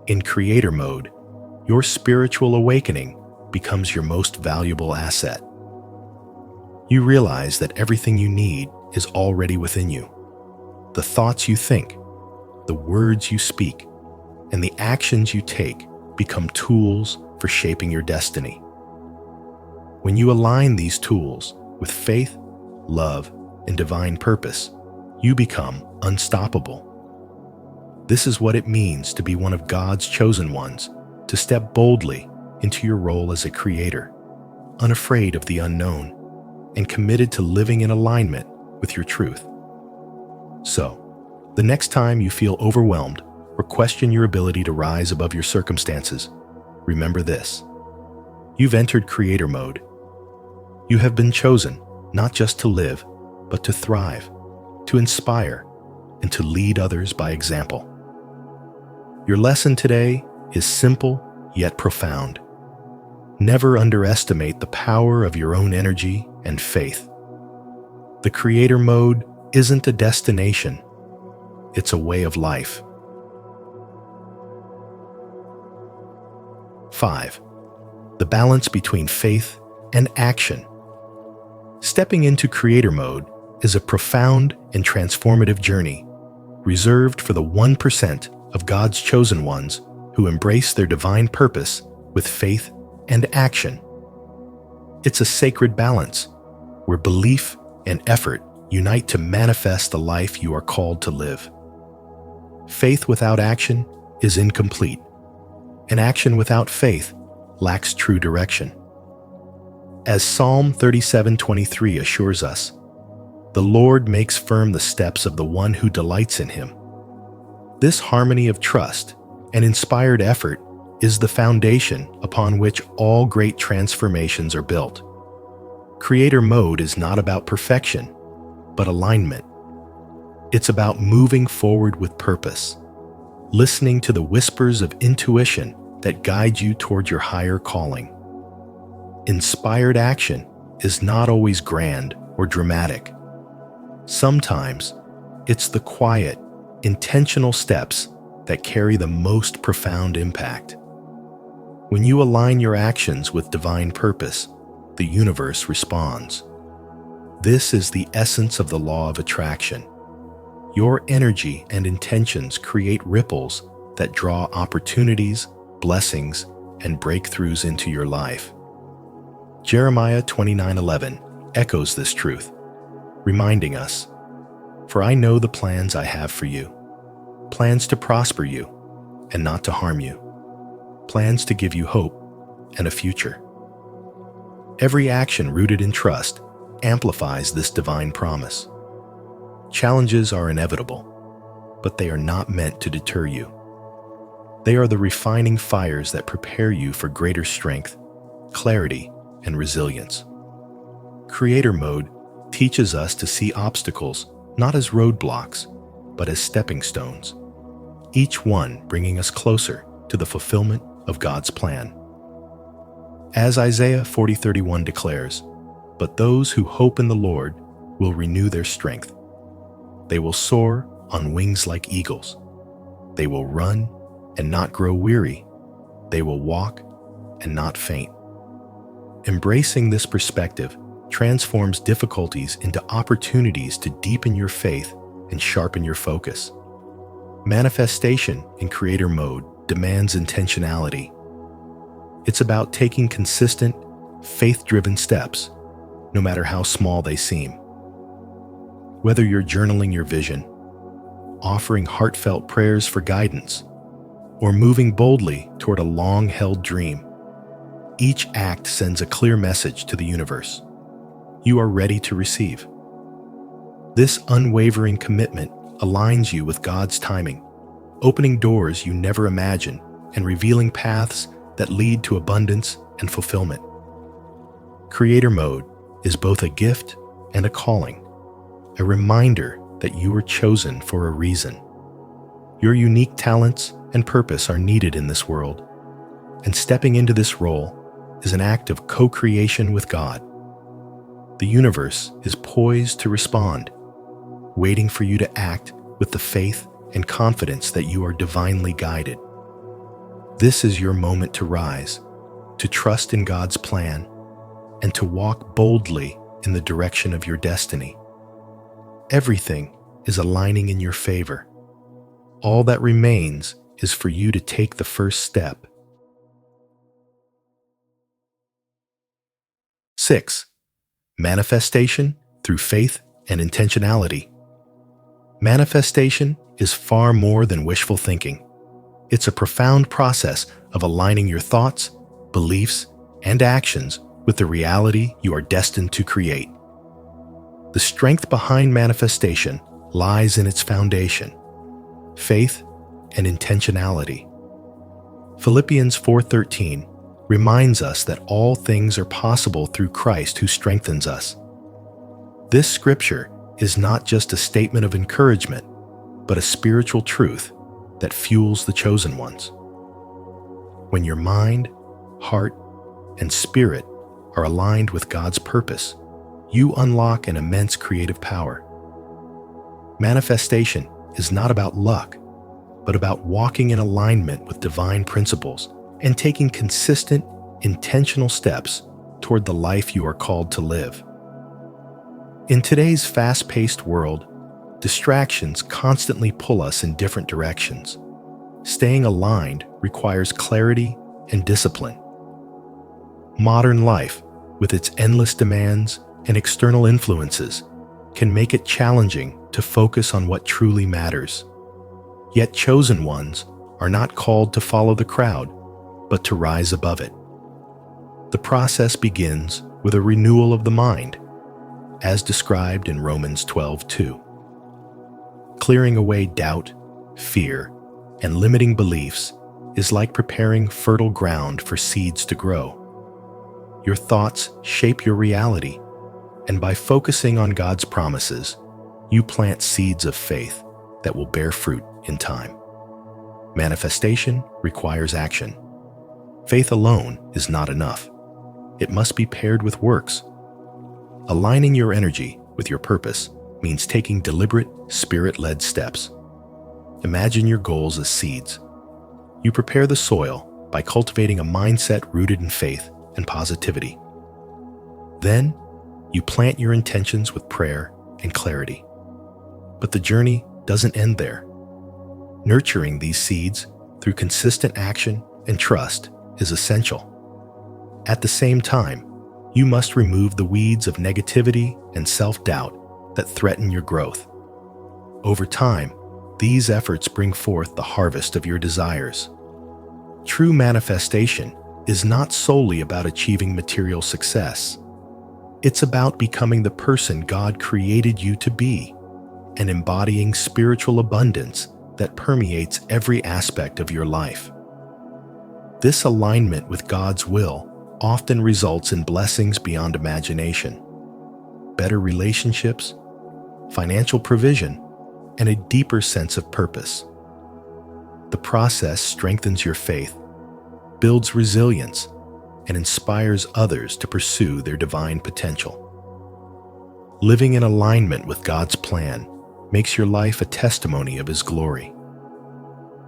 In creator mode, your spiritual awakening becomes your most valuable asset. You realize that everything you need is already within you. The thoughts you think, the words you speak, and the actions you take become tools for shaping your destiny. When you align these tools with faith, love, and divine purpose, you become unstoppable. This is what it means to be one of God's chosen ones, to step boldly into your role as a creator, unafraid of the unknown, and committed to living in alignment with your truth. So, the next time you feel overwhelmed or question your ability to rise above your circumstances, remember this. You've entered creator mode. You have been chosen not just to live, but to thrive, to inspire, and to lead others by example. Your lesson today is simple yet profound. Never underestimate the power of your own energy and faith. The creator mode isn't a destination. it's a way of life. 5. The balance between faith and action. Stepping into creator mode is a profound and transformative journey, reserved for the 1% of God's chosen ones who embrace their divine purpose with faith and action. It's a sacred balance where belief and effort unite to manifest the life you are called to live. Faith without action is incomplete, and action without faith lacks true direction. As Psalm 37:23 assures us, "The Lord makes firm the steps of the one who delights in him." This harmony of trust and inspired effort is the foundation upon which all great transformations are built. Creator mode is not about perfection, but alignment. It's about moving forward with purpose, listening to the whispers of intuition that guide you toward your higher calling. Inspired action is not always grand or dramatic. Sometimes it's the quiet, intentional steps that carry the most profound impact. When you align your actions with divine purpose, the universe responds. This is the essence of the law of attraction. Your energy and intentions create ripples that draw opportunities, blessings, and breakthroughs into your life. Jeremiah 29:11 echoes this truth, reminding us, "For I know the plans I have for you, plans to prosper you and not to harm you, plans to give you hope and a future." Every action rooted in trust amplifies this divine promise. Challenges are inevitable, but they are not meant to deter you. They are the refining fires that prepare you for greater strength, clarity, and resilience. Creator mode teaches us to see obstacles not as roadblocks, but as stepping stones, each one bringing us closer to the fulfillment of God's plan. As Isaiah 40:31 declares, "But those who hope in the Lord will renew their strength. They will soar on wings like eagles. They will run and not grow weary. They will walk and not faint." Embracing this perspective transforms difficulties into opportunities to deepen your faith and sharpen your focus. Manifestation in creator mode demands intentionality. It's about taking consistent, faith-driven steps, no matter how small they seem. Whether you're journaling your vision, offering heartfelt prayers for guidance, or moving boldly toward a long-held dream, each act sends a clear message to the universe. You are ready to receive. This unwavering commitment aligns you with God's timing, opening doors you never imagined and revealing paths that lead to abundance and fulfillment. Creator mode is both a gift and a calling, a reminder that you were chosen for a reason. Your unique talents and purpose are needed in this world, and stepping into this role is an act of co-creation with God. The universe is poised to respond, waiting for you to act with the faith and confidence that you are divinely guided. This is your moment to rise, to trust in God's plan, and to walk boldly in the direction of your destiny. Everything is aligning in your favor. All that remains is for you to take the first step. 6. Manifestation through faith and intentionality. Manifestation is far more than wishful thinking. It's a profound process of aligning your thoughts, beliefs, and actions with the reality you are destined to create. The strength behind manifestation lies in its foundation, faith and intentionality. Philippians 4:13 reminds us that all things are possible through Christ who strengthens us. This scripture is not just a statement of encouragement, but a spiritual truth that fuels the chosen ones. When your mind, heart, and spirit are aligned with God's purpose, you unlock an immense creative power. Manifestation is not about luck, but about walking in alignment with divine principles and taking consistent, intentional steps toward the life you are called to live. In today's fast-paced world, distractions constantly pull us in different directions. Staying aligned requires clarity and discipline. Modern life, with its endless demands and external influences, can make it challenging to focus on what truly matters. Yet chosen ones are not called to follow the crowd, but to rise above it. The process begins with a renewal of the mind, as described in Romans 12:2. Clearing away doubt, fear, and limiting beliefs is like preparing fertile ground for seeds to grow. Your thoughts shape your reality, and by focusing on God's promises, you plant seeds of faith that will bear fruit in time. Manifestation requires action. Faith alone is not enough. It must be paired with works. Aligning your energy with your purpose means taking deliberate, spirit-led steps. Imagine your goals as seeds. You prepare the soil by cultivating a mindset rooted in faith and positivity. Then, you plant your intentions with prayer and clarity. But the journey doesn't end there. Nurturing these seeds through consistent action and trust is essential. At the same time, you must remove the weeds of negativity and self-doubt that threaten your growth. Over time, these efforts bring forth the harvest of your desires. True manifestation is not solely about achieving material success. It's about becoming the person God created you to be and embodying spiritual abundance that permeates every aspect of your life. This alignment with God's will often results in blessings beyond imagination, better relationships, financial provision, and a deeper sense of purpose. The process strengthens your faith, builds resilience, and inspires others to pursue their divine potential. Living in alignment with God's plan makes your life a testimony of His glory.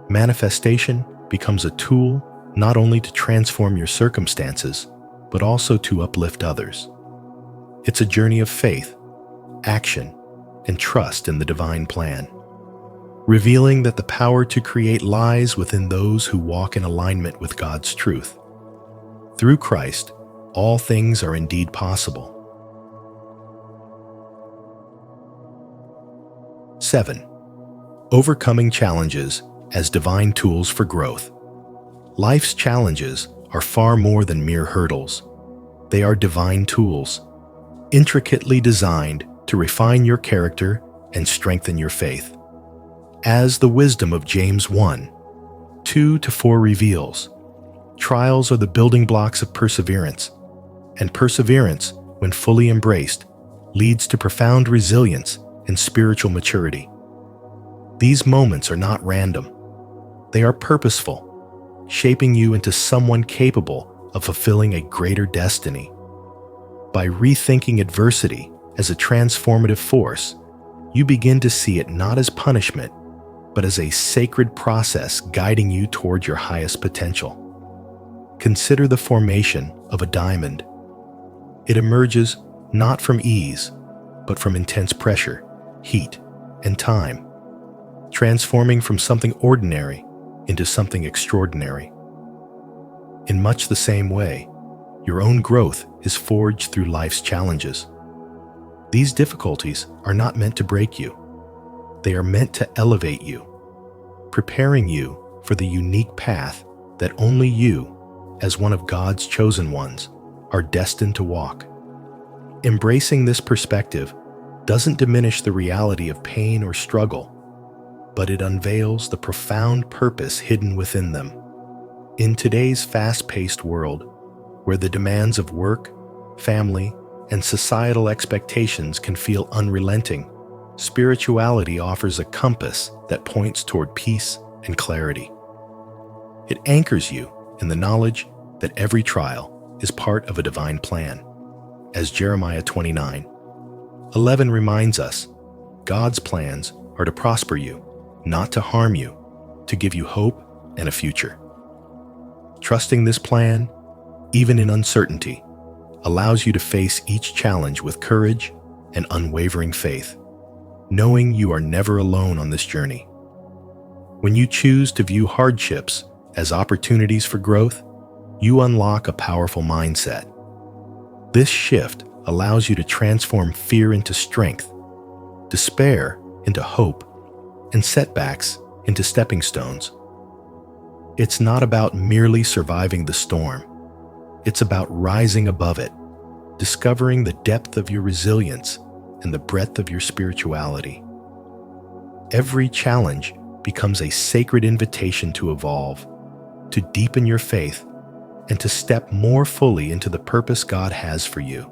Manifestation becomes a tool not only to transform your circumstances, but also to uplift others. It's a journey of faith, action, and trust in the divine plan, revealing that the power to create lies within those who walk in alignment with God's truth. Through Christ, all things are indeed possible. 7. Overcoming challenges as divine tools for growth. Life's challenges are far more than mere hurdles. They are divine tools, intricately designed to refine your character and strengthen your faith. As the wisdom of James 1:2-4 reveals, trials are the building blocks of perseverance, and perseverance, when fully embraced, leads to profound resilience and spiritual maturity. These moments are not random. They are purposeful, shaping you into someone capable of fulfilling a greater destiny. By rethinking adversity as a transformative force, you begin to see it not as punishment, but as a sacred process guiding you toward your highest potential. Consider the formation of a diamond. It emerges not from ease, but from intense pressure, heat, and time, transforming from something ordinary into something extraordinary. In much the same way, your own growth is forged through life's challenges. These difficulties are not meant to break you. They are meant to elevate you, preparing you for the unique path that only you, as one of God's chosen ones, are destined to walk. Embracing this perspective doesn't diminish the reality of pain or struggle, but it unveils the profound purpose hidden within them. In today's fast-paced world, where the demands of work, family, and societal expectations can feel unrelenting, spirituality offers a compass that points toward peace and clarity. It anchors you in the knowledge that every trial is part of a divine plan. As Jeremiah 29:11 reminds us, God's plans are to prosper you not to harm you, to give you hope and a future. Trusting this plan, even in uncertainty, allows you to face each challenge with courage and unwavering faith, knowing you are never alone on this journey. When you choose to view hardships as opportunities for growth, you unlock a powerful mindset. This shift allows you to transform fear into strength, despair into hope, and setbacks into stepping stones. It's not about merely surviving the storm. It's about rising above it, discovering the depth of your resilience and the breadth of your spirituality. Every challenge becomes a sacred invitation to evolve, to deepen your faith, and to step more fully into the purpose God has for you.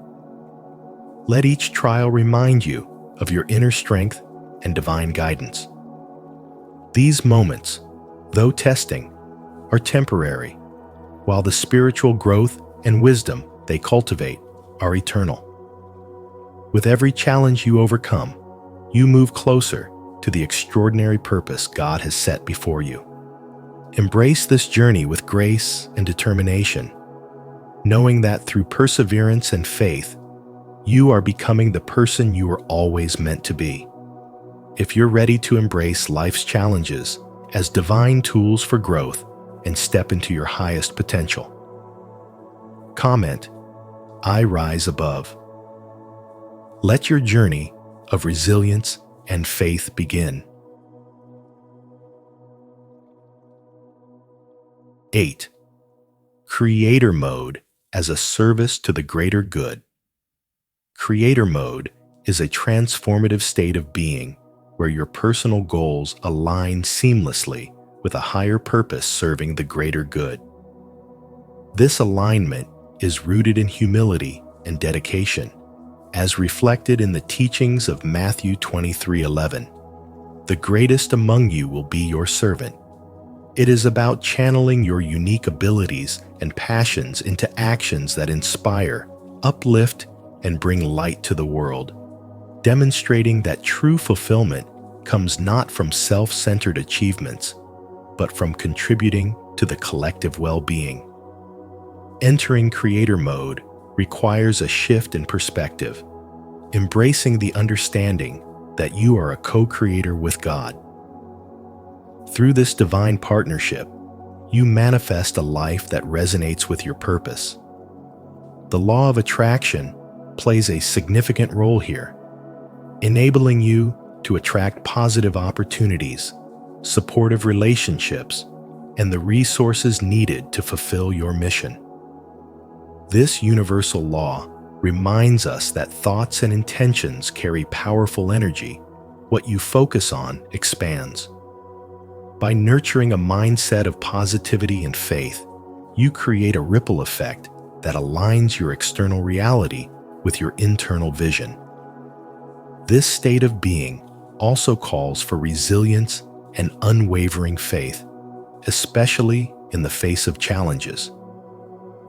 Let each trial remind you of your inner strength and divine guidance. These moments, though testing, are temporary, while the spiritual growth and wisdom they cultivate are eternal. With every challenge you overcome, you move closer to the extraordinary purpose God has set before you. Embrace this journey with grace and determination, knowing that through perseverance and faith, you are becoming the person you were always meant to be. If you're ready to embrace life's challenges as divine tools for growth and step into your highest potential, comment, "I rise above." Let your journey of resilience and faith begin. 8. Creator Mode as a service to the greater good. Creator Mode is a transformative state of being where your personal goals align seamlessly with a higher purpose serving the greater good. This alignment is rooted in humility and dedication, as reflected in the teachings of Matthew 23:11. The greatest among you will be your servant. It is about channeling your unique abilities and passions into actions that inspire, uplift, and bring light to the world, demonstrating that true fulfillment comes not from self-centered achievements, but from contributing to the collective well-being. Entering creator mode requires a shift in perspective, embracing the understanding that you are a co-creator with God. Through this divine partnership, you manifest a life that resonates with your purpose. The law of attraction plays a significant role here, enabling you to attract positive opportunities, supportive relationships, and the resources needed to fulfill your mission. This universal law reminds us that thoughts and intentions carry powerful energy. What you focus on expands. By nurturing a mindset of positivity and faith, you create a ripple effect that aligns your external reality with your internal vision. This state of being also calls for resilience and unwavering faith, especially in the face of challenges.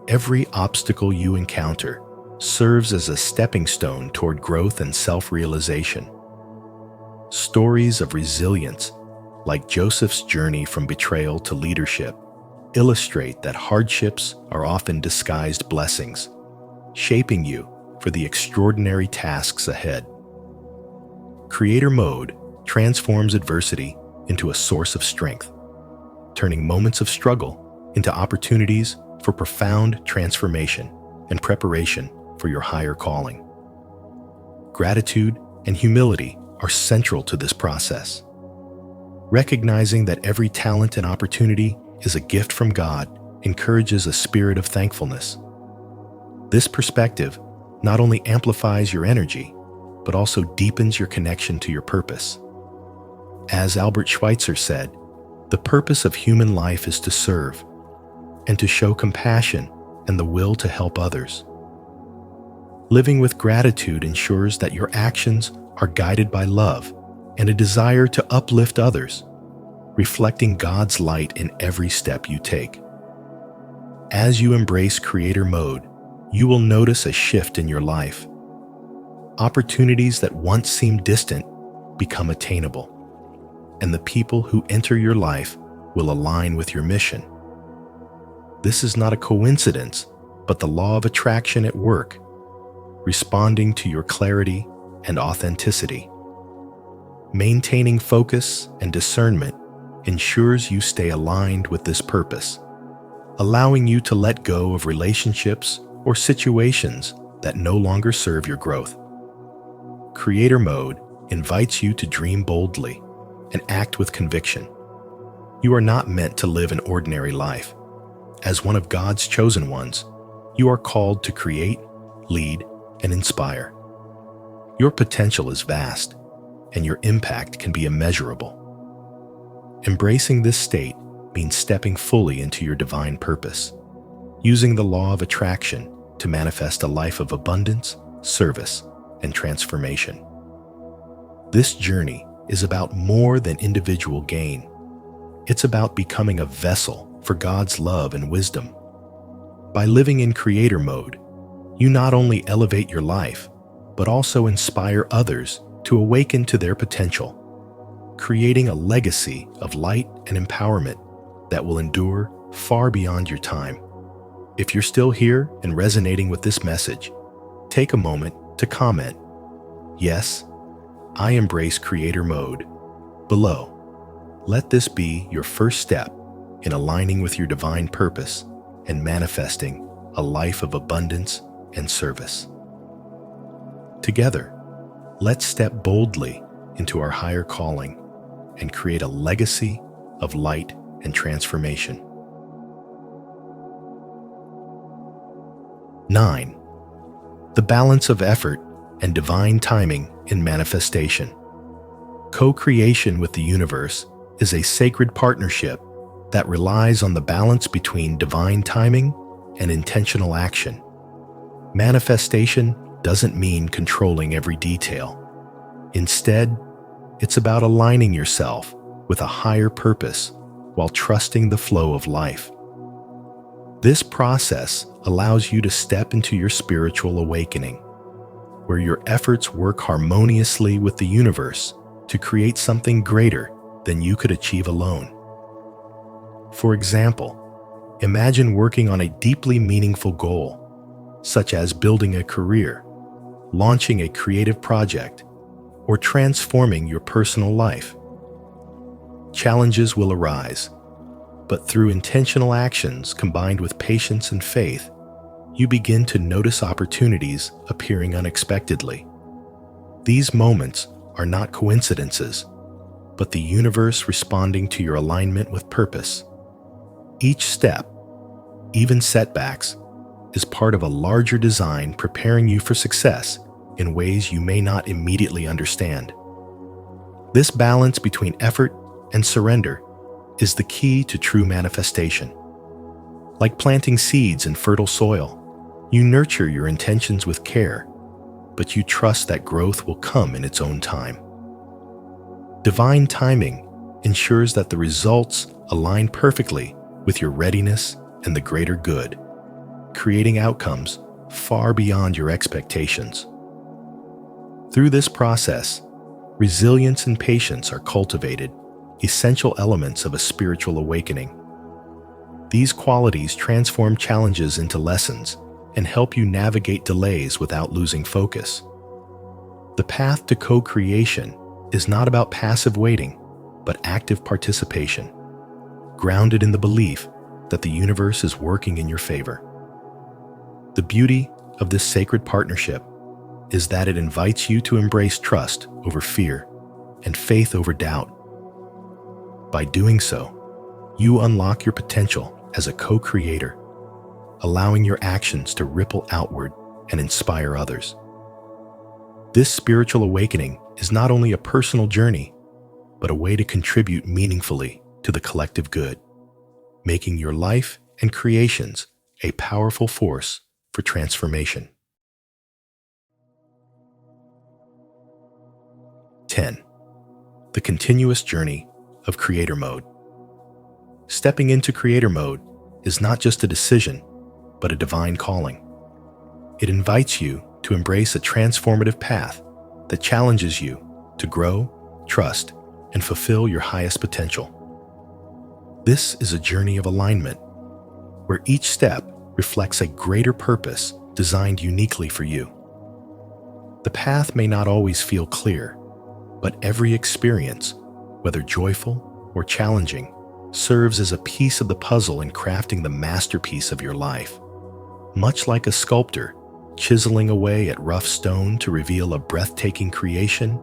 Every obstacle you encounter serves as a stepping stone toward growth and self-realization. Stories of resilience, like Joseph's journey from betrayal to leadership, illustrate that hardships are often disguised blessings, shaping you for the extraordinary tasks ahead. Creator mode transforms adversity into a source of strength, turning moments of struggle into opportunities for profound transformation and preparation for your higher calling. Gratitude and humility are central to this process. Recognizing that every talent and opportunity is a gift from God encourages a spirit of thankfulness. This perspective not only amplifies your energy, but also deepens your connection to your purpose. As Albert Schweitzer said, the purpose of human life is to serve and to show compassion and the will to help others. Living with gratitude ensures that your actions are guided by love and a desire to uplift others, reflecting God's light in every step you take. As you embrace creator mode, you will notice a shift in your life. Opportunities that once seemed distant become attainable. and the people who enter your life will align with your mission. This is not a coincidence, but the law of attraction at work, responding to your clarity and authenticity. Maintaining focus and discernment ensures you stay aligned with this purpose, allowing you to let go of relationships or situations that no longer serve your growth. Creator mode invites you to dream boldly and act with conviction. You are not meant to live an ordinary life. As one of God's chosen ones, you are called to create, lead, and inspire. Your potential is vast, and your impact can be immeasurable. Embracing this state means stepping fully into your divine purpose, using the law of attraction to manifest a life of abundance, service, and transformation. This journey is about more than individual gain. It's about becoming a vessel for God's love and wisdom. By living in creator mode, you not only elevate your life, but also inspire others to awaken to their potential, creating a legacy of light and empowerment that will endure far beyond your time. If you're still here and resonating with this message, take a moment to comment, "Yes, I embrace creator mode," below. Let this be your first step in aligning with your divine purpose and manifesting a life of abundance and service. Together, let's step boldly into our higher calling and create a legacy of light and transformation. 9. The balance of effort and divine timing in manifestation. Co-creation with the universe is a sacred partnership that relies on the balance between divine timing and intentional action. Manifestation doesn't mean controlling every detail. Instead, it's about aligning yourself with a higher purpose while trusting the flow of life. This process allows you to step into your spiritual awakening, where your efforts work harmoniously with the universe to create something greater than you could achieve alone. For example, imagine working on a deeply meaningful goal, such as building a career, launching a creative project, or transforming your personal life. Challenges will arise, but through intentional actions combined with patience and faith, you begin to notice opportunities appearing unexpectedly. These moments are not coincidences, but the universe responding to your alignment with purpose. Each step, even setbacks, is part of a larger design preparing you for success in ways you may not immediately understand. This balance between effort and surrender is the key to true manifestation. Like planting seeds in fertile soil, you nurture your intentions with care, but you trust that growth will come in its own time. Divine timing ensures that the results align perfectly with your readiness and the greater good, creating outcomes far beyond your expectations. Through this process, resilience and patience are cultivated, essential elements of a spiritual awakening. These qualities transform challenges into lessons and help you navigate delays without losing focus. The path to co-creation is not about passive waiting, but active participation, grounded in the belief that the universe is working in your favor. The beauty of this sacred partnership is that it invites you to embrace trust over fear and faith over doubt. By doing so, you unlock your potential as a co-creator, allowing your actions to ripple outward and inspire others. This spiritual awakening is not only a personal journey, but a way to contribute meaningfully to the collective good, making your life and creations a powerful force for transformation. 10. The continuous journey of creator mode. Stepping into creator mode is not just a decision, but a divine calling. It invites you to embrace a transformative path that challenges you to grow, trust, and fulfill your highest potential. This is a journey of alignment, where each step reflects a greater purpose designed uniquely for you. The path may not always feel clear, but every experience, whether joyful or challenging, serves as a piece of the puzzle in crafting the masterpiece of your life. Much like a sculptor chiseling away at rough stone to reveal a breathtaking creation,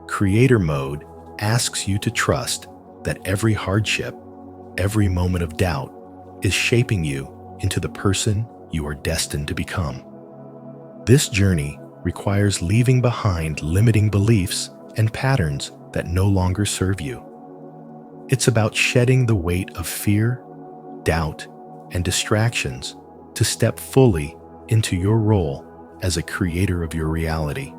Creator Mode asks you to trust that every hardship, every moment of doubt, is shaping you into the person you are destined to become. This journey requires leaving behind limiting beliefs and patterns that no longer serve you. It's about shedding the weight of fear, doubt, and distractions to step fully into your role as a creator of your reality.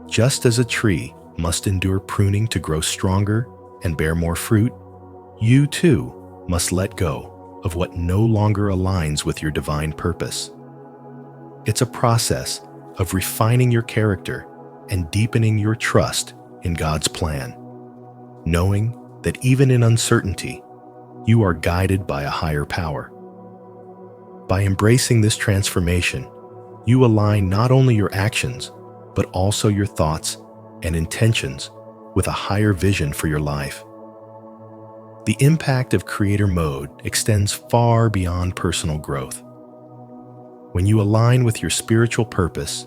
Just as a tree must endure pruning to grow stronger and bear more fruit, you too must let go of what no longer aligns with your divine purpose. It's a process of refining your character and deepening your trust in God's plan, knowing that even in uncertainty, you are guided by a higher power. By embracing this transformation, you align not only your actions, but also your thoughts and intentions with a higher vision for your life. The impact of Creator Mode extends far beyond personal growth. When you align with your spiritual purpose,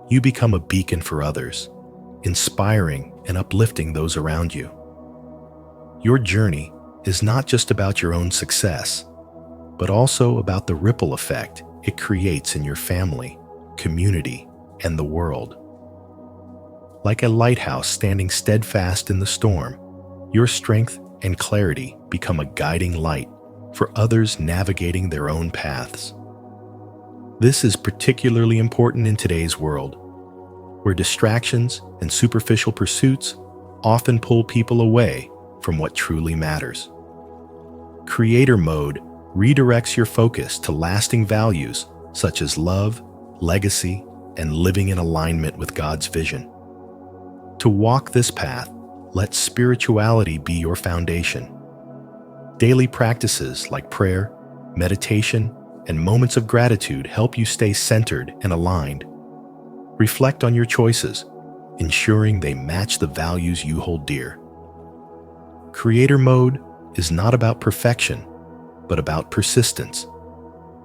you become a beacon for others, inspiring and uplifting those around you. Your journey is not just about your own success, but also about the ripple effect it creates in your family, community, and the world. Like a lighthouse standing steadfast in the storm, your strength and clarity become a guiding light for others navigating their own paths. This is particularly important in today's world, where distractions and superficial pursuits often pull people away from what truly matters. Creator Mode redirects your focus to lasting values such as love, legacy, and living in alignment with God's vision. To walk this path, let spirituality be your foundation. Daily practices like prayer, meditation, and moments of gratitude help you stay centered and aligned. Reflect on your choices, ensuring they match the values you hold dear. Creator Mode is not about perfection, but about persistence.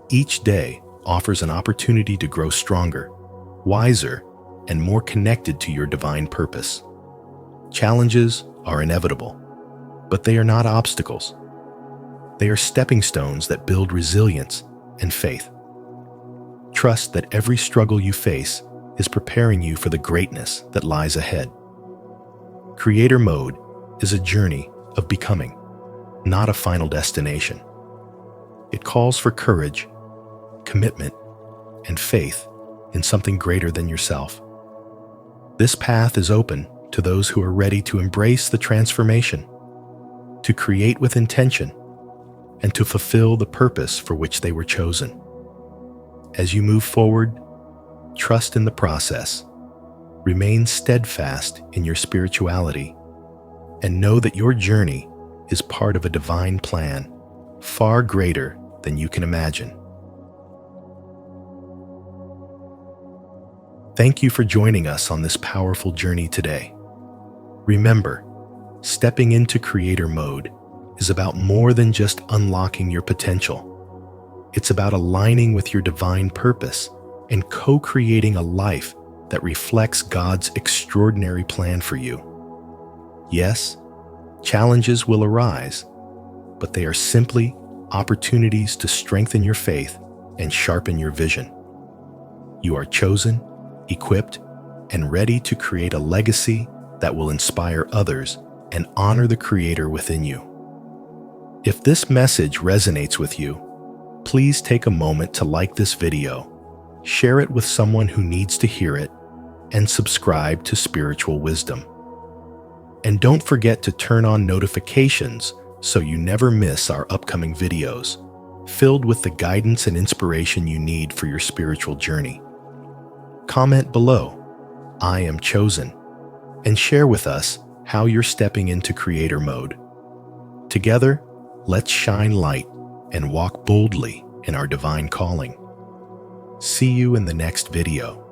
Each day offers an opportunity to grow stronger, wiser, and more connected to your divine purpose. Challenges are inevitable, but they are not obstacles. They are stepping stones that build resilience and faith. Trust that every struggle you face is preparing you for the greatness that lies ahead. Creator Mode is a journey of becoming, not a final destination. It calls for courage, commitment, and faith in something greater than yourself. This path is open to those who are ready to embrace the transformation, to create with intention, and to fulfill the purpose for which they were chosen. As you move forward, trust in the process, remain steadfast in your spirituality, and know that your journey is part of a divine plan far greater than you can imagine. Thank you for joining us on this powerful journey today. Remember, stepping into Creator Mode is about more than just unlocking your potential. It's about aligning with your divine purpose and co-creating a life that reflects God's extraordinary plan for you. Yes, challenges will arise, but they are simply opportunities to strengthen your faith and sharpen your vision. You are chosen, equipped, and ready to create a legacy that will inspire others and honor the Creator within you. If this message resonates with you, please take a moment to like this video, share it with someone who needs to hear it, and subscribe to Spiritual Wisdom. And don't forget to turn on notifications so you never miss our upcoming videos, filled with the guidance and inspiration you need for your spiritual journey. Comment below, "I am chosen," and share with us how you're stepping into creator mode. Together, let's shine light and walk boldly in our divine calling. See you in the next video.